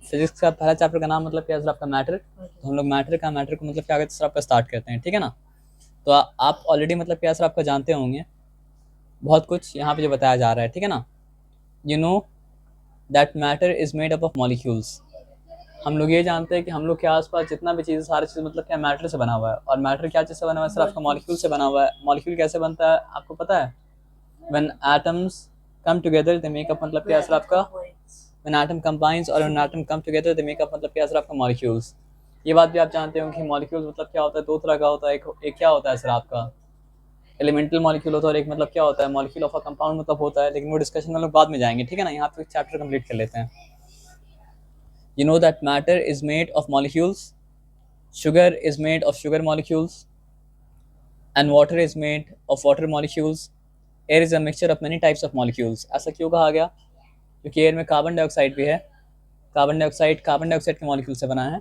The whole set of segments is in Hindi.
फिजिक्स का पहला चैप्टर का नाम मतलब क्या है सर आपका मैटर। तो हम लोग मैटर को मतलब क्या कहते हैं सर आपका स्टार्ट करते हैं, ठीक है ना। तो आप ऑलरेडी मतलब क्या सर आपका जानते होंगे बहुत कुछ यहाँ पे जो बताया जा रहा है, ठीक है ना। You know that matter is made up of molecules. हम लोग ये जानते हैं कि हम लोग के आसपास जितना भी चीज़ सारी चीज़ मतलब क्या मैटर से बना हुआ है। और मैटर क्या चीज़ से बना हुआ है सर आपका मॉलिक्यूल से बना हुआ है। मॉलिक्यूल कैसे बनता है आपको पता है? When atoms come together they make up मतलब क्या सर आपका व्हेन एटम कंबाइंस और when atom come together they make up मतलब क्या सर आपका मॉलिक्यूल्स। ये बात भी आप जानते हो कि मॉलिक्यूल्स मतलब क्या होता है, दो तरह का होता है। एक क्या होता है सर आपका एलिमेंटल मॉलिक्यूल होता है और एक मतलब क्या होता है मॉलिक्यूल ऑफ अ कंपाउंड मतलब होता है। लेकिन वो डिस्कशन में लोग बाद में जाएंगे, ठीक है ना। यहाँ पे चैप्टर कंप्लीट कर लेते हैं। You know that matter is made of molecules, sugar is made of sugar molecules, and water is made of water molecules. Air is a mixture of many types of molecules. ऐसा क्यों कहा गया? क्योंकि एयर में कार्बन डाइऑक्साइड भी है। कार्बन डाइऑक्साइड के मॉलिक्यूल से बना है।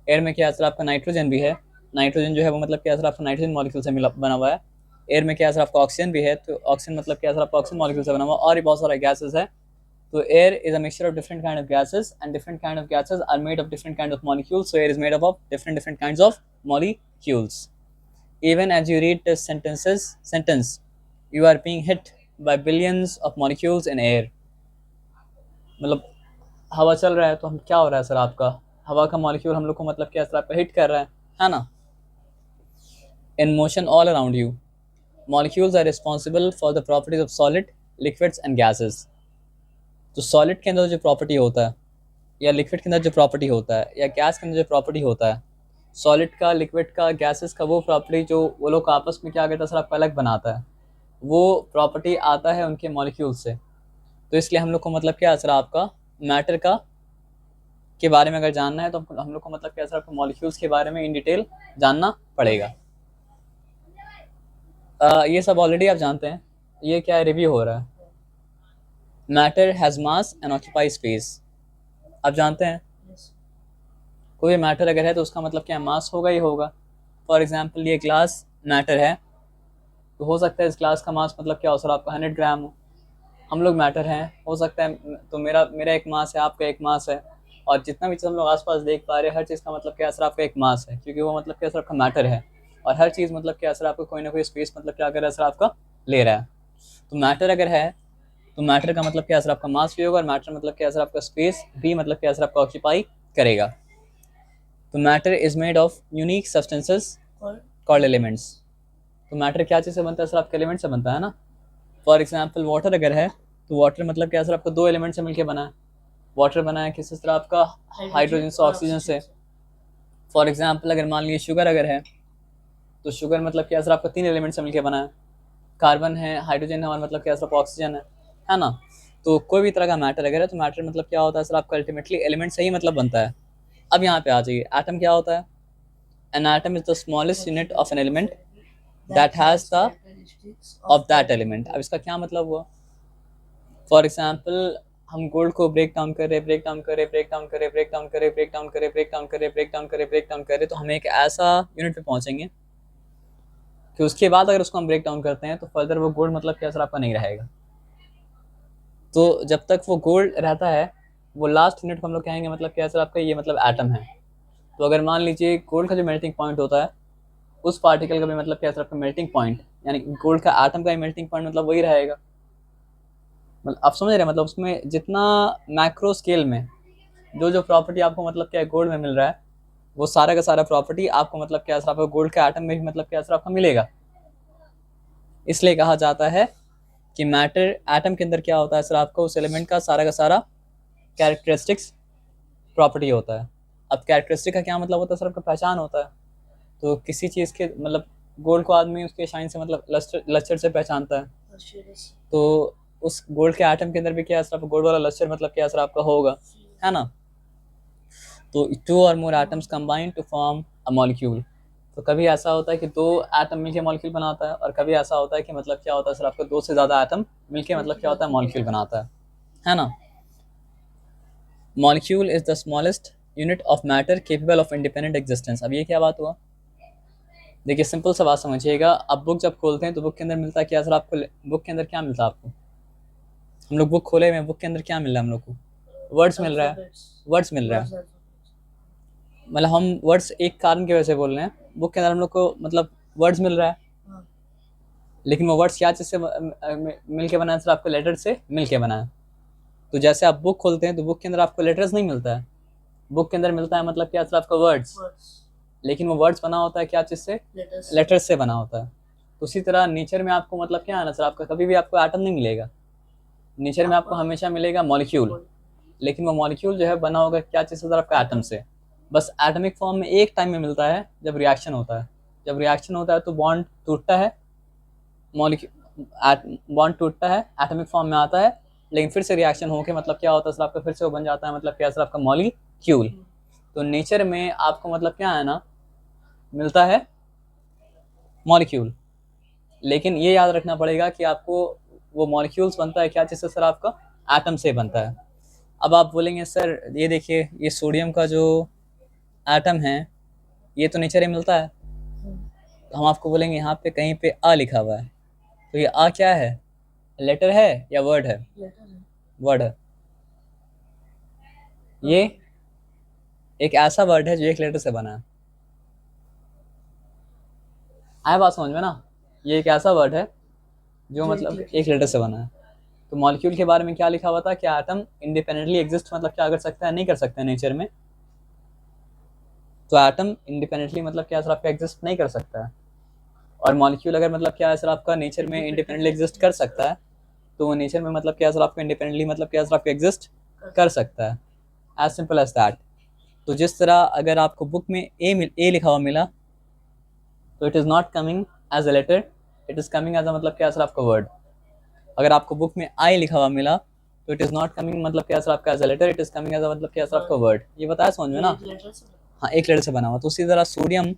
एयर में क्या असर आपका नाइट्रोजन भी है। नाइट्रोजन जो है वो मतलब क्या असर आपका नाइट्रोजन मॉलिक्यूल से बना हुआ है। एयर में क्या असर आपका ऑक्सीजन भी है, तो ऑक्सीजन मतलब क्या असर आपका ऑक्सीजन मॉलिक्यूल से बना हुआ है। और भी बहुत सारे गैसेस है। So air is a mixture of different kind of gases, and different kind of gases are made of different kind of molecules. So air is made up of different kinds of molecules. Even as you read the sentence, you are being hit by billions of molecules in air. मतलब हवा चल रहा है तो हम क्या हो रहा है सर आपका हवा का मॉलिक्यूल हम लोग को मतलब क्या सर आपका हिट कर रहा है ना। In motion all around you, molecules are responsible for the properties of solid, liquids and gases. तो सॉलिड के अंदर जो प्रॉपर्टी होता है या लिक्विड के अंदर जो प्रॉपर्टी होता है या गैस के अंदर जो प्रॉपर्टी होता है, सॉलिड का, लिक्विड का, गैसेस का, वो प्रॉपर्टी जो वो लोग आपस में क्या कहता है सर आपका अलग बनाता है, वो प्रॉपर्टी आता है उनके मॉलिक्यूल से। तो इसलिए हम लोग को मतलब क्या सर आपका मैटर का के बारे में अगर जानना है तो हम लोग को मतलब क्या सर आपको मॉलिक्यूल्स के बारे में इन डिटेल जानना पड़ेगा। ये सब ऑलरेडी आप जानते हैं। ये क्या है, रिव्यू हो रहा है। Matter has mass and occupy space. आप जानते हैं कोई मैटर अगर है तो उसका मतलब क्या मास होगा ही होगा। फॉर एग्जाम्पल ये ग्लास मैटर है तो हो सकता है इस ग्लास का मास मतलब क्या हो सर आपका 100 ग्राम हो। हम लोग मैटर हैं, हो सकता है तो मेरा मेरा एक मास है, आपका एक मास है। और जितना भी चीज़ हम लोग आसपास देख पा रहे हैं हर चीज़ का मतलब क्या असर आपका एक मास है, क्योंकि वो मतलब क्या असर आपका मैटर है। और हर चीज़ मतलब क्या असर आपको कोई ना कोई स्पेस मतलब क्या अगर असर आपका ले रहा है। तो मैटर अगर है तो मैटर का मतलब क्या असर आपका मास भी होगा और मैटर मतलब क्या असर आपका स्पेस भी मतलब क्या असर आपका ऑक्यूपाई करेगा। तो matter is made of unique substances called elements. तो मैटर क्या चीज़ से बनता है सर आपका एलिमेंट से बनता है ना। फॉर एग्जाम्पल वाटर अगर है तो वाटर मतलब क्या सर आपको दो एलिमेंट से मिलकर बना है। वाटर बना है किस तरह आपका हाइड्रोजन से, ऑक्सीजन से। फॉर एग्जाम्पल अगर मान लीजिए शुगर अगर है तो शुगर मतलब क्या सर आपका तीन एलिमेंट से मिलकर बना है। कार्बन है, हाइड्रोजन है और मतलब क्या सर आपका ऑक्सीजन है ना। तो कोई भी तरह का मैटर अगर है तो मैटर मतलब क्या होता है सर आपका अल्टीमेटली एलिमेंट से ही मतलब बनता है। अब यहाँ पे आ जाइए, एटम क्या होता है। An atom is the smallest unit of an element that has the of that element. अब इसका क्या मतलब हुआ? फॉर एग्जाम्पल हम गोल्ड को ब्रेक डाउन कर रहे तो हम एक ऐसा यूनिट पे पहुंचेंगे कि उसके बाद अगर उसको हम ब्रेक डाउन करते हैं तो फर्दर वो गोल्ड मतलब क्या सर आपका नहीं रहेगा। तो जब तक वो गोल्ड रहता है वो लास्ट यूनिट को हम लोग कहेंगे मतलब क्या सर आपका ये मतलब एटम है। तो अगर मान लीजिए गोल्ड का जो मेल्टिंग पॉइंट होता है उस पार्टिकल का भी मतलब क्या सर आपका मेल्टिंग पॉइंट, यानी गोल्ड का एटम का मेल्टिंग पॉइंट मतलब वही रहेगा। मतलब आप समझ रहे हैं, मतलब उसमें जितना मैक्रो स्केल में जो जो प्रॉपर्टी आपको मतलब क्या गोल्ड में मिल रहा है वो सारा का सारा प्रॉपर्टी आपको मतलब क्या असर आपको गोल्ड के एटम में भी मतलब क्या असर आपको मिलेगा। इसलिए कहा जाता है कि मैटर एटम के अंदर क्या होता है सर आपको उस एलिमेंट का सारा कैरेक्टरिस्टिक्स प्रॉपर्टी होता है। अब कैरेक्टरिस्टिक का क्या मतलब होता है सर आपका पहचान होता है। तो किसी चीज़ के मतलब गोल्ड को आदमी उसके शाइन से मतलब लस्टर से पहचानता है। तो उस गोल्ड के एटम के अंदर भी क्या असर आपका गोल्ड वाला लस्टर मतलब क्या असर आपका होगा, है ना। तो टू और more atoms combine to form a molecule. तो कभी ऐसा होता है कि दो एटम मिलकर मॉलिक्यूल बनाता है और कभी ऐसा होता है कि मतलब क्या होता है सर आपका दो से ज़्यादा एटम मिलके मतलब क्या होता है मॉलिक्यूल बनाता है ना। Molecule is the smallest unit of matter capable of independent existence. अब ये क्या बात हुआ? देखिए सिंपल सा बात समझिएगा। अब बुक जब खोलते हैं तो बुक के अंदर मिलता है क्या सर आपको, बुक के अंदर क्या मिलता है आपको? हम लोग बुक खोले हुए हैं, बुक के अंदर क्या मिल रहा है हम लोग को? वर्ड्स मिल रहा है, वर्ड्स मिल रहा है। मतलब हम वर्ड्स एक कारण की वजह से बोल रहे हैं, बुक के अंदर हम लोग को मतलब वर्ड्स मिल रहा है, लेकिन वो वर्ड्स क्या चीज़ से मिल के बना है? सर आपको लेटर से मिल के बना है। तो जैसे आप बुक खोलते हैं तो बुक के अंदर आपको लेटर्स नहीं मिलता है, बुक के अंदर मिलता है मतलब क्या सर आपका वर्ड्स, लेकिन वो वर्ड्स बना होता है क्या चीज़ से? लेटर्स से बना होता है। तो उसी तरह नेचर में आपको मतलब क्या है ना सर, आपका कभी भी आपको एटम नहीं मिलेगा, नेचर में आपको हमेशा मिलेगा मॉलिक्यूल, लेकिन वो मॉलिक्यूल जो है बना होगा क्या चीज़ से सर? आपका एटम से। बस एटमिक फॉर्म में एक टाइम में मिलता है जब रिएक्शन होता है, जब रिएक्शन होता है तो बॉन्ड टूटता है, बॉन्ड टूटता है, एटमिक फॉर्म में आता है, लेकिन फिर से रिएक्शन होके मतलब क्या होता है सर आपका? फिर से वो बन जाता है मतलब क्या सर? आपका मॉलिक्यूल। तो नेचर में आपको मतलब क्या है ना, मिलता है मॉलिक्यूल, लेकिन ये याद रखना पड़ेगा कि आपको वो मॉलिक्यूल्स बनता है क्या चीज़ से सर? आपका एटम से बनता है। अब आप बोलेंगे सर ये देखिए ये सोडियम का जो एटम है ये तो नेचर में मिलता है, तो हम आपको बोलेंगे यहाँ पे कहीं पे आ लिखा हुआ है, तो ये आ क्या है? लेटर है या वर्ड है? वर्ड है। ये एक ऐसा वर्ड है जो एक लेटर से बना है, आया बात समझ में ना? ये एक ऐसा वर्ड है जो मतलब एक लेटर से बना है। तो मॉलिक्यूल के बारे में क्या लिखा हुआ था? क्या एटम इंडिपेंडेंटली एग्जिस्ट मतलब क्या कर सकता है? नहीं कर सकता है नेचर में। तो एटम इंडिपेंडेंटली मतलब क्या सर आपका एग्जिस्ट नहीं कर सकता है, और मॉलिक्यूल अगर मतलब क्या है सर आपका नेचर में इंडिपेंडेंटली एग्जिस्ट कर सकता है, तो वो नेचर में मतलब क्या सर आपका इंडिपेंडेंटली मतलब क्या सर आपका एग्जिस्ट कर सकता है। As simple as that. तो जिस तरह अगर आपको बुक में ए लिखा हुआ मिला, तो it is not coming as a letter, it is coming as a मतलब क्या सर आपका वर्ड। अगर आपको बुक में आई लिखा हुआ मिला तो इट इज़ नॉट कमिंग मतलब क्या सर आपका as a letter, it is coming as a मतलब क्या सर आपका वर्ड। ये बताया समझ में ना? हाँ, एक लेटर से बना हुआ। तो उसी तरह सोडियम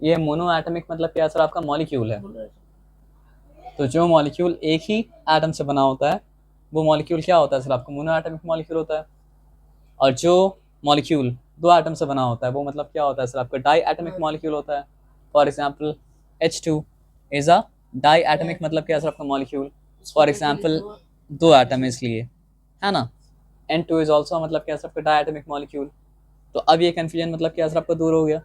ये मोनो एटमिक मतलब क्या सर आपका? मॉलिक्यूल है। तो जो मॉलिक्यूल एक ही एटम से बना होता है वो मॉलिक्यूल क्या होता है सर आपका? मोनो एटमिक मॉलिक्यूल होता है। और जो मॉलिक्यूल दो एटम से बना होता है वो मतलब क्या होता है सर आपका? डाई एटमिक मॉलिक्यूल होता है। For example H2 is a diatomic मतलब क्या सर आपका? मॉलिक्यूल। फॉर एग्जाम्पल दो एटम है इसलिए, है ना? N2 इज ऑल्सो मतलब क्या सर आपका? Diatomic molecule. तो अब ये कन्फ्यूजन मतलब क्या सर आपका? दूर हो गया।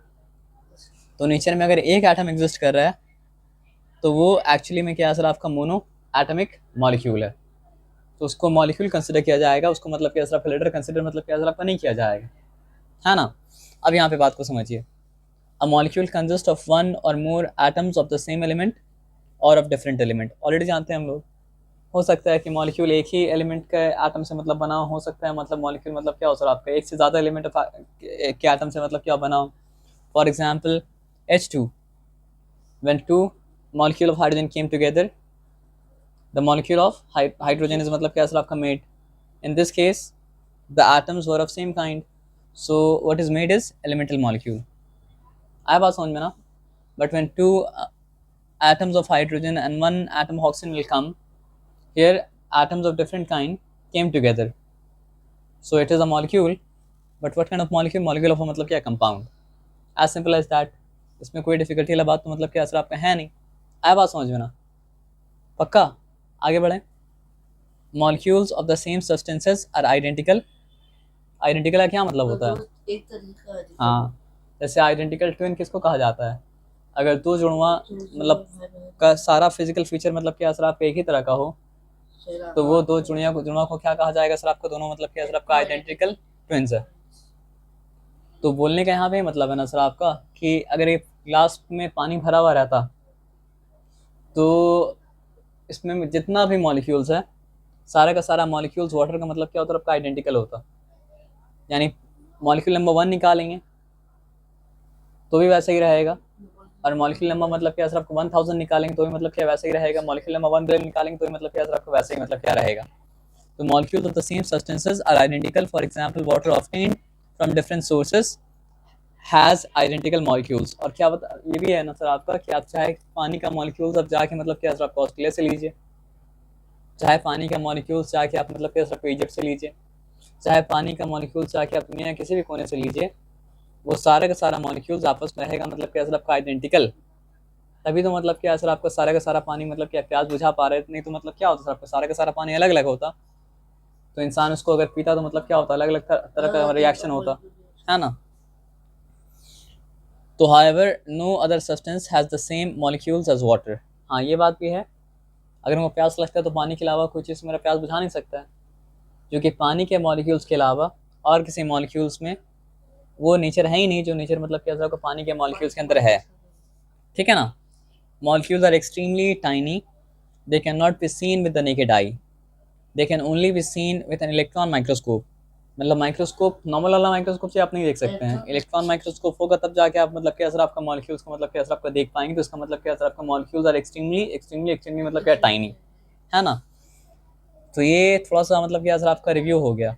तो नेचर में अगर एक एटम एग्जिस्ट कर रहा है तो वो एक्चुअली में क्या है सर आपका? मोनो एटमिक मॉलिक्यूल है। तो उसको मॉलिक्यूल कंसिडर किया जाएगा, उसको मतलब क्या सर आपका? लेटर कंसिडर मतलब क्या सर आपका? नहीं किया जाएगा, है ना? अब यहाँ पे बात को समझिए। A molecule consist of one or more atoms of the same element or of different element. Already जानते हैं हम लोग। हो सकता है कि मॉलिक्यूल एक ही एलिमेंट के एटम से मतलब बना हो सकता है, मतलब मॉलिक्यूल मतलब क्या हो सर आपका? एक से ज़्यादा एलिमेंट के एटम से मतलब क्या बना हो। For example H2, when two molecule of hydrogen came together, the molecule of hydrogen is मतलब क्या सर आपका? made. In this case the atoms were of same kind, so what is made is elemental molecule. आया बात समझ में ना? But when two atoms of hydrogen and one atom of oxygen will come, here atoms of different kind came together, so it is a molecule. But what kind of molecule? Molecule of a मतलब क्या? compound. As simple as that. इसमें कोई डिफिकल्टी वाला बात तो मतलब क्या सर आपका? है नहीं। आया बात समझ में ना? पक्का? आगे बढ़ें। Molecules of the same substances are identical. Identical का क्या मतलब होता है? एक तरीका है। हाँ, जैसे आइडेंटिकल ट्विन किसको कहा जाता है? अगर दो जुड़वा मतलब का सारा फिजिकल फीचर मतलब क्या सर आपका? एक ही तरह का हो, तो वो दो जुड़वा को क्या कहा जाएगा सर आपको? दोनों मतलब क्या सर आपका? आइडेंटिकल ट्विन्स है। तो बोलने का यहाँ पे मतलब है ना सर आपका कि अगर एक ग्लास में पानी भरा हुआ रहता तो इसमें जितना भी मॉलिक्यूल्स है सारा का सारा मॉलिक्यूल्स वाटर का मतलब क्या होता है आपका? आइडेंटिकल होता। यानी मॉलिक्यूल नंबर 1 निकालेंगे तो भी वैसे ही रहेगा, और मॉलिक्यूल नंबर मतलब क्या सर आपको? 1000 निकालेंगे तो भी मतलब क्या? वैसे ही रहेगा। मॉलिक्यूल नंबर 1 बिलियन निकालेंगे तो भी मतलब क्या सर आपको? वैसे ही मतलब क्या रहेगा। तो molecules of the same substances are identical. For example water obtained from different sources has identical molecules. और क्या बता ये भी है ना सर आपका कि आप चाहे पानी का मॉलिक्यूल्स अब जाके मतलब क्या सर आपको? ऑस्ट्रेलिया से लीजिए, चाहे पानी का मॉलिक्यूल्स जाके आप मतलब क्या सर आपको? इजिप्ट से लीजिए, चाहे पानी का मॉलिक्यूल्स जाके आप दुनिया किसी भी कोने से लीजिए, वो सारा का सारा मॉलिक्यूल्स आपस में रहेगा मतलब क्या सर आपका? आइडेंटिकल। तभी तो मतलब क्या सर आपका? सारा का सारा पानी मतलब क्या प्यास बुझा पा रहे थे, नहीं तो मतलब क्या होता सर आपका? सारा का सारा पानी अलग अलग होता। तो इंसान उसको अगर पीता तो मतलब क्या होता, अलग अलग तरह का रिएक्शन होता है ना। तो however no other substance has the same molecules as water। हाँ ये बात भी है, अगर हमको प्यास लगता है तो पानी के अलावा कोई चीज़ मेरा प्यास बुझा नहीं सकता है, क्योंकि पानी के मॉलिक्यूल्स के अलावा और किसी मॉलिक्यूल्स में वो नेचर है ही नहीं जो नेचर मतलब क्या आपको पानी के मॉलिक्यूल्स के अंदर है, ठीक है ना। Molecules are extremely tiny, they can not be seen with the naked eye, they can only be seen with an electron microscope. मतलब माइक्रोस्कोप, नॉर्मल वाला माइक्रोस्कोप से आप नहीं देख सकते हैं, इलेक्ट्रॉन माइक्रोस्कोप होगा तब जाके आप मतलब क्या असर आपका मॉलिक्यूल्स को मतलब क्या असर आपका देख पाएंगे। तो इसका मतलब क्या असर आपका molecules are extremely extremely extremely मतलब क्या टाइनी, है ना। तो ये थोड़ा सा मतलब क्या असर आपका रिव्यू हो गया।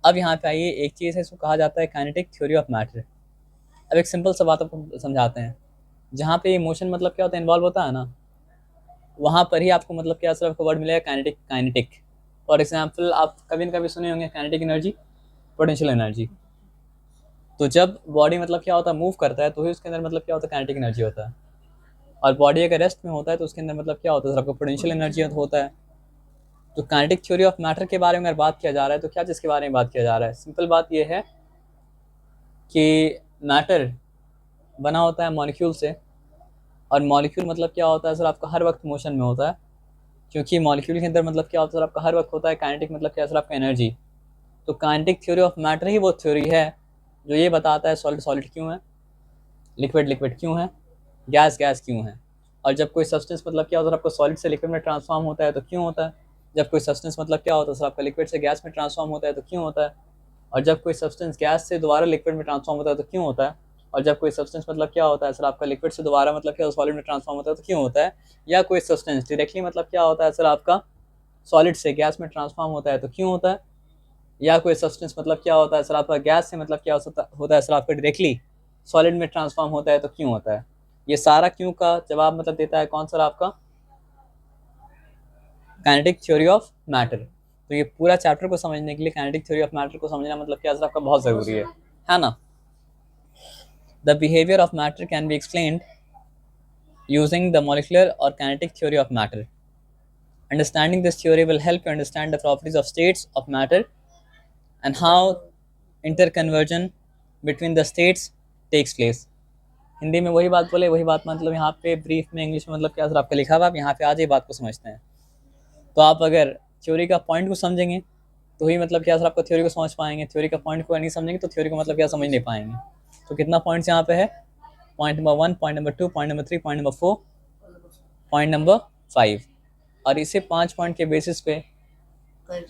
अब यहाँ पे आइए, एक चीज़ है इसको कहा जाता है काइनेटिक थ्योरी ऑफ मैटर। अब एक सिंपल सा बात आपको समझाते हैं, जहाँ पे इमोशन मतलब क्या होता है इन्वॉल्व होता है ना, वहाँ पर ही आपको मतलब क्या असर आपको वर्ड मिलेगा काइनेटिक। काइनेटिक फॉर एग्जाम्पल आप कभी न कभी सुने होंगे काइनेटिक एनर्जी, पोटेंशियल एनर्जी। तो जब बॉडी मतलब क्या होता है मूव करता है तो ही उसके अंदर मतलब क्या होता है काइनेटिक एनर्जी होता है, और बॉडी अगर रेस्ट में होता है तो उसके अंदर मतलब क्या होता है आपको पोटेंशियल एनर्जी होता है। तो काइनेटिक थ्योरी ऑफ मैटर के बारे में अगर बात किया जा रहा है तो क्या चीज़ के बारे में बात किया जा रहा है, सिंपल बात यह है कि मैटर बना होता है मॉलिक्यूल से, और मॉलिक्यूल मतलब क्या होता है सर आपका हर वक्त मोशन में होता है, क्योंकि मॉलिक्यूल के अंदर मतलब क्या होता है सर आपका हर वक्त होता है काइनेटिक मतलब क्या सर आपका एनर्जी। तो काइनेटिक थ्योरी ऑफ मैटर ही वो थ्योरी है जो ये बताता है सॉलिड सॉलिड क्यों है, लिक्विड लिक्विड क्यों है, गैस गैस क्यों है। और जब कोई सब्सटेंस मतलब क्या होता है आपको सॉलिड से लिक्विड में ट्रांसफॉर्म होता है तो क्यों होता है, जब कोई सब्सटेंस मतलब क्या होता है सर आपका लिक्विड से गैस में ट्रांसफॉर्म होता है तो क्यों होता है, और जब कोई सब्सटेंस गैस से दोबारा लिक्विड में ट्रांसफॉर्म होता है तो क्यों होता है, और जब कोई सब्सटेंस मतलब क्या होता है सर आपका लिक्विड से दोबारा मतलब क्या सॉलिड में ट्रांसफॉर्म होता है तो क्यों होता है, या कोई सब्सटेंस डायरेक्टली मतलब क्या होता है सर आपका सॉलिड से गैस में ट्रांसफॉर्म होता है तो क्यों होता है, या कोई सब्सटेंस मतलब क्या होता है सर आपका गैस से मतलब क्या होता है सर आपका डायरेक्टली सॉलिड में ट्रांसफॉर्म होता है तो क्यों होता है। ये सारा क्यों का जवाब मतलब देता है कौन सर आपका काइनेटिक थ्योरी ऑफ मैटर। तो ये पूरा चैप्टर को समझने के लिए काइनेटिक थ्योरी ऑफ मैटर को समझना मतलब क्या सर आपका बहुत ज़रूरी है ना। The behaviour of matter can be explained using the molecular or kinetic theory of matter. Understanding this theory will help you understand the properties of states of matter and how interconversion between the states takes place। Hindi में वही बात बोले वही बात, मतलब यहाँ पे ब्रीफ में इंग्लिश में मतलब क्या सर आपका लिखा हुआ, आप यहाँ पे आज ही बात को समझते हैं। तो आप अगर थ्योरी का पॉइंट को समझेंगे तो ही मतलब क्या सर आपको थ्योरी को समझ पाएंगे, थ्योरी का पॉइंट को नहीं समझेंगे तो थ्योरी को मतलब क्या समझ नहीं पाएंगे। तो कितना पॉइंट्स यहाँ पे है, point number 1, point number 2, point number 3, point number 4, point number 5। और इसे 5 पॉइंट के बेसिस पे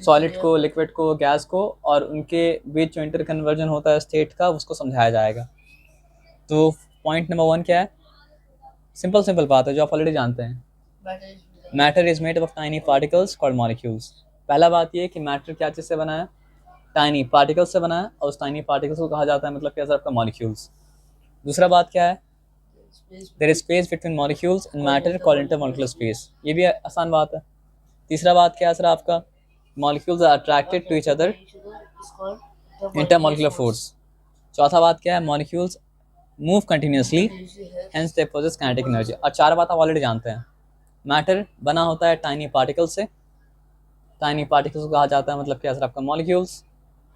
सॉलिड को, लिक्विड को, गैस को और उनके बीच जो इंटर कन्वर्जन होता है स्टेट का उसको समझाया जाएगा। तो पॉइंट नंबर 1 क्या है, सिंपल सिंपल बात है जो आप ऑलरेडी जानते हैं, matter is made of tiny particles called molecules. पहला बात ये कि मैटर क्या चीज़ से बना है, टाइनी पार्टिकल्स से बना है, और उस टाइनी पार्टिकल्स को कहा जाता है मतलब क्या सर आपका मॉलिक्यूल्स। दूसरा बात क्या है, there is space between molecules in matter called intermolecular space, ये भी आसान बात है। तीसरा बात क्या है सर आपका, molecules are attracted to each other, intermolecular force. चौथा बात क्या है, molecules move continuously hence they possess kinetic energy. और चार बात आप ऑलरेडी जानते हैं, मैटर बना होता है टाइनी पार्टिकल से, टाइनी पार्टिकल्स को कहा जाता है मतलब क्या सर आपका मॉलिक्यूल्स।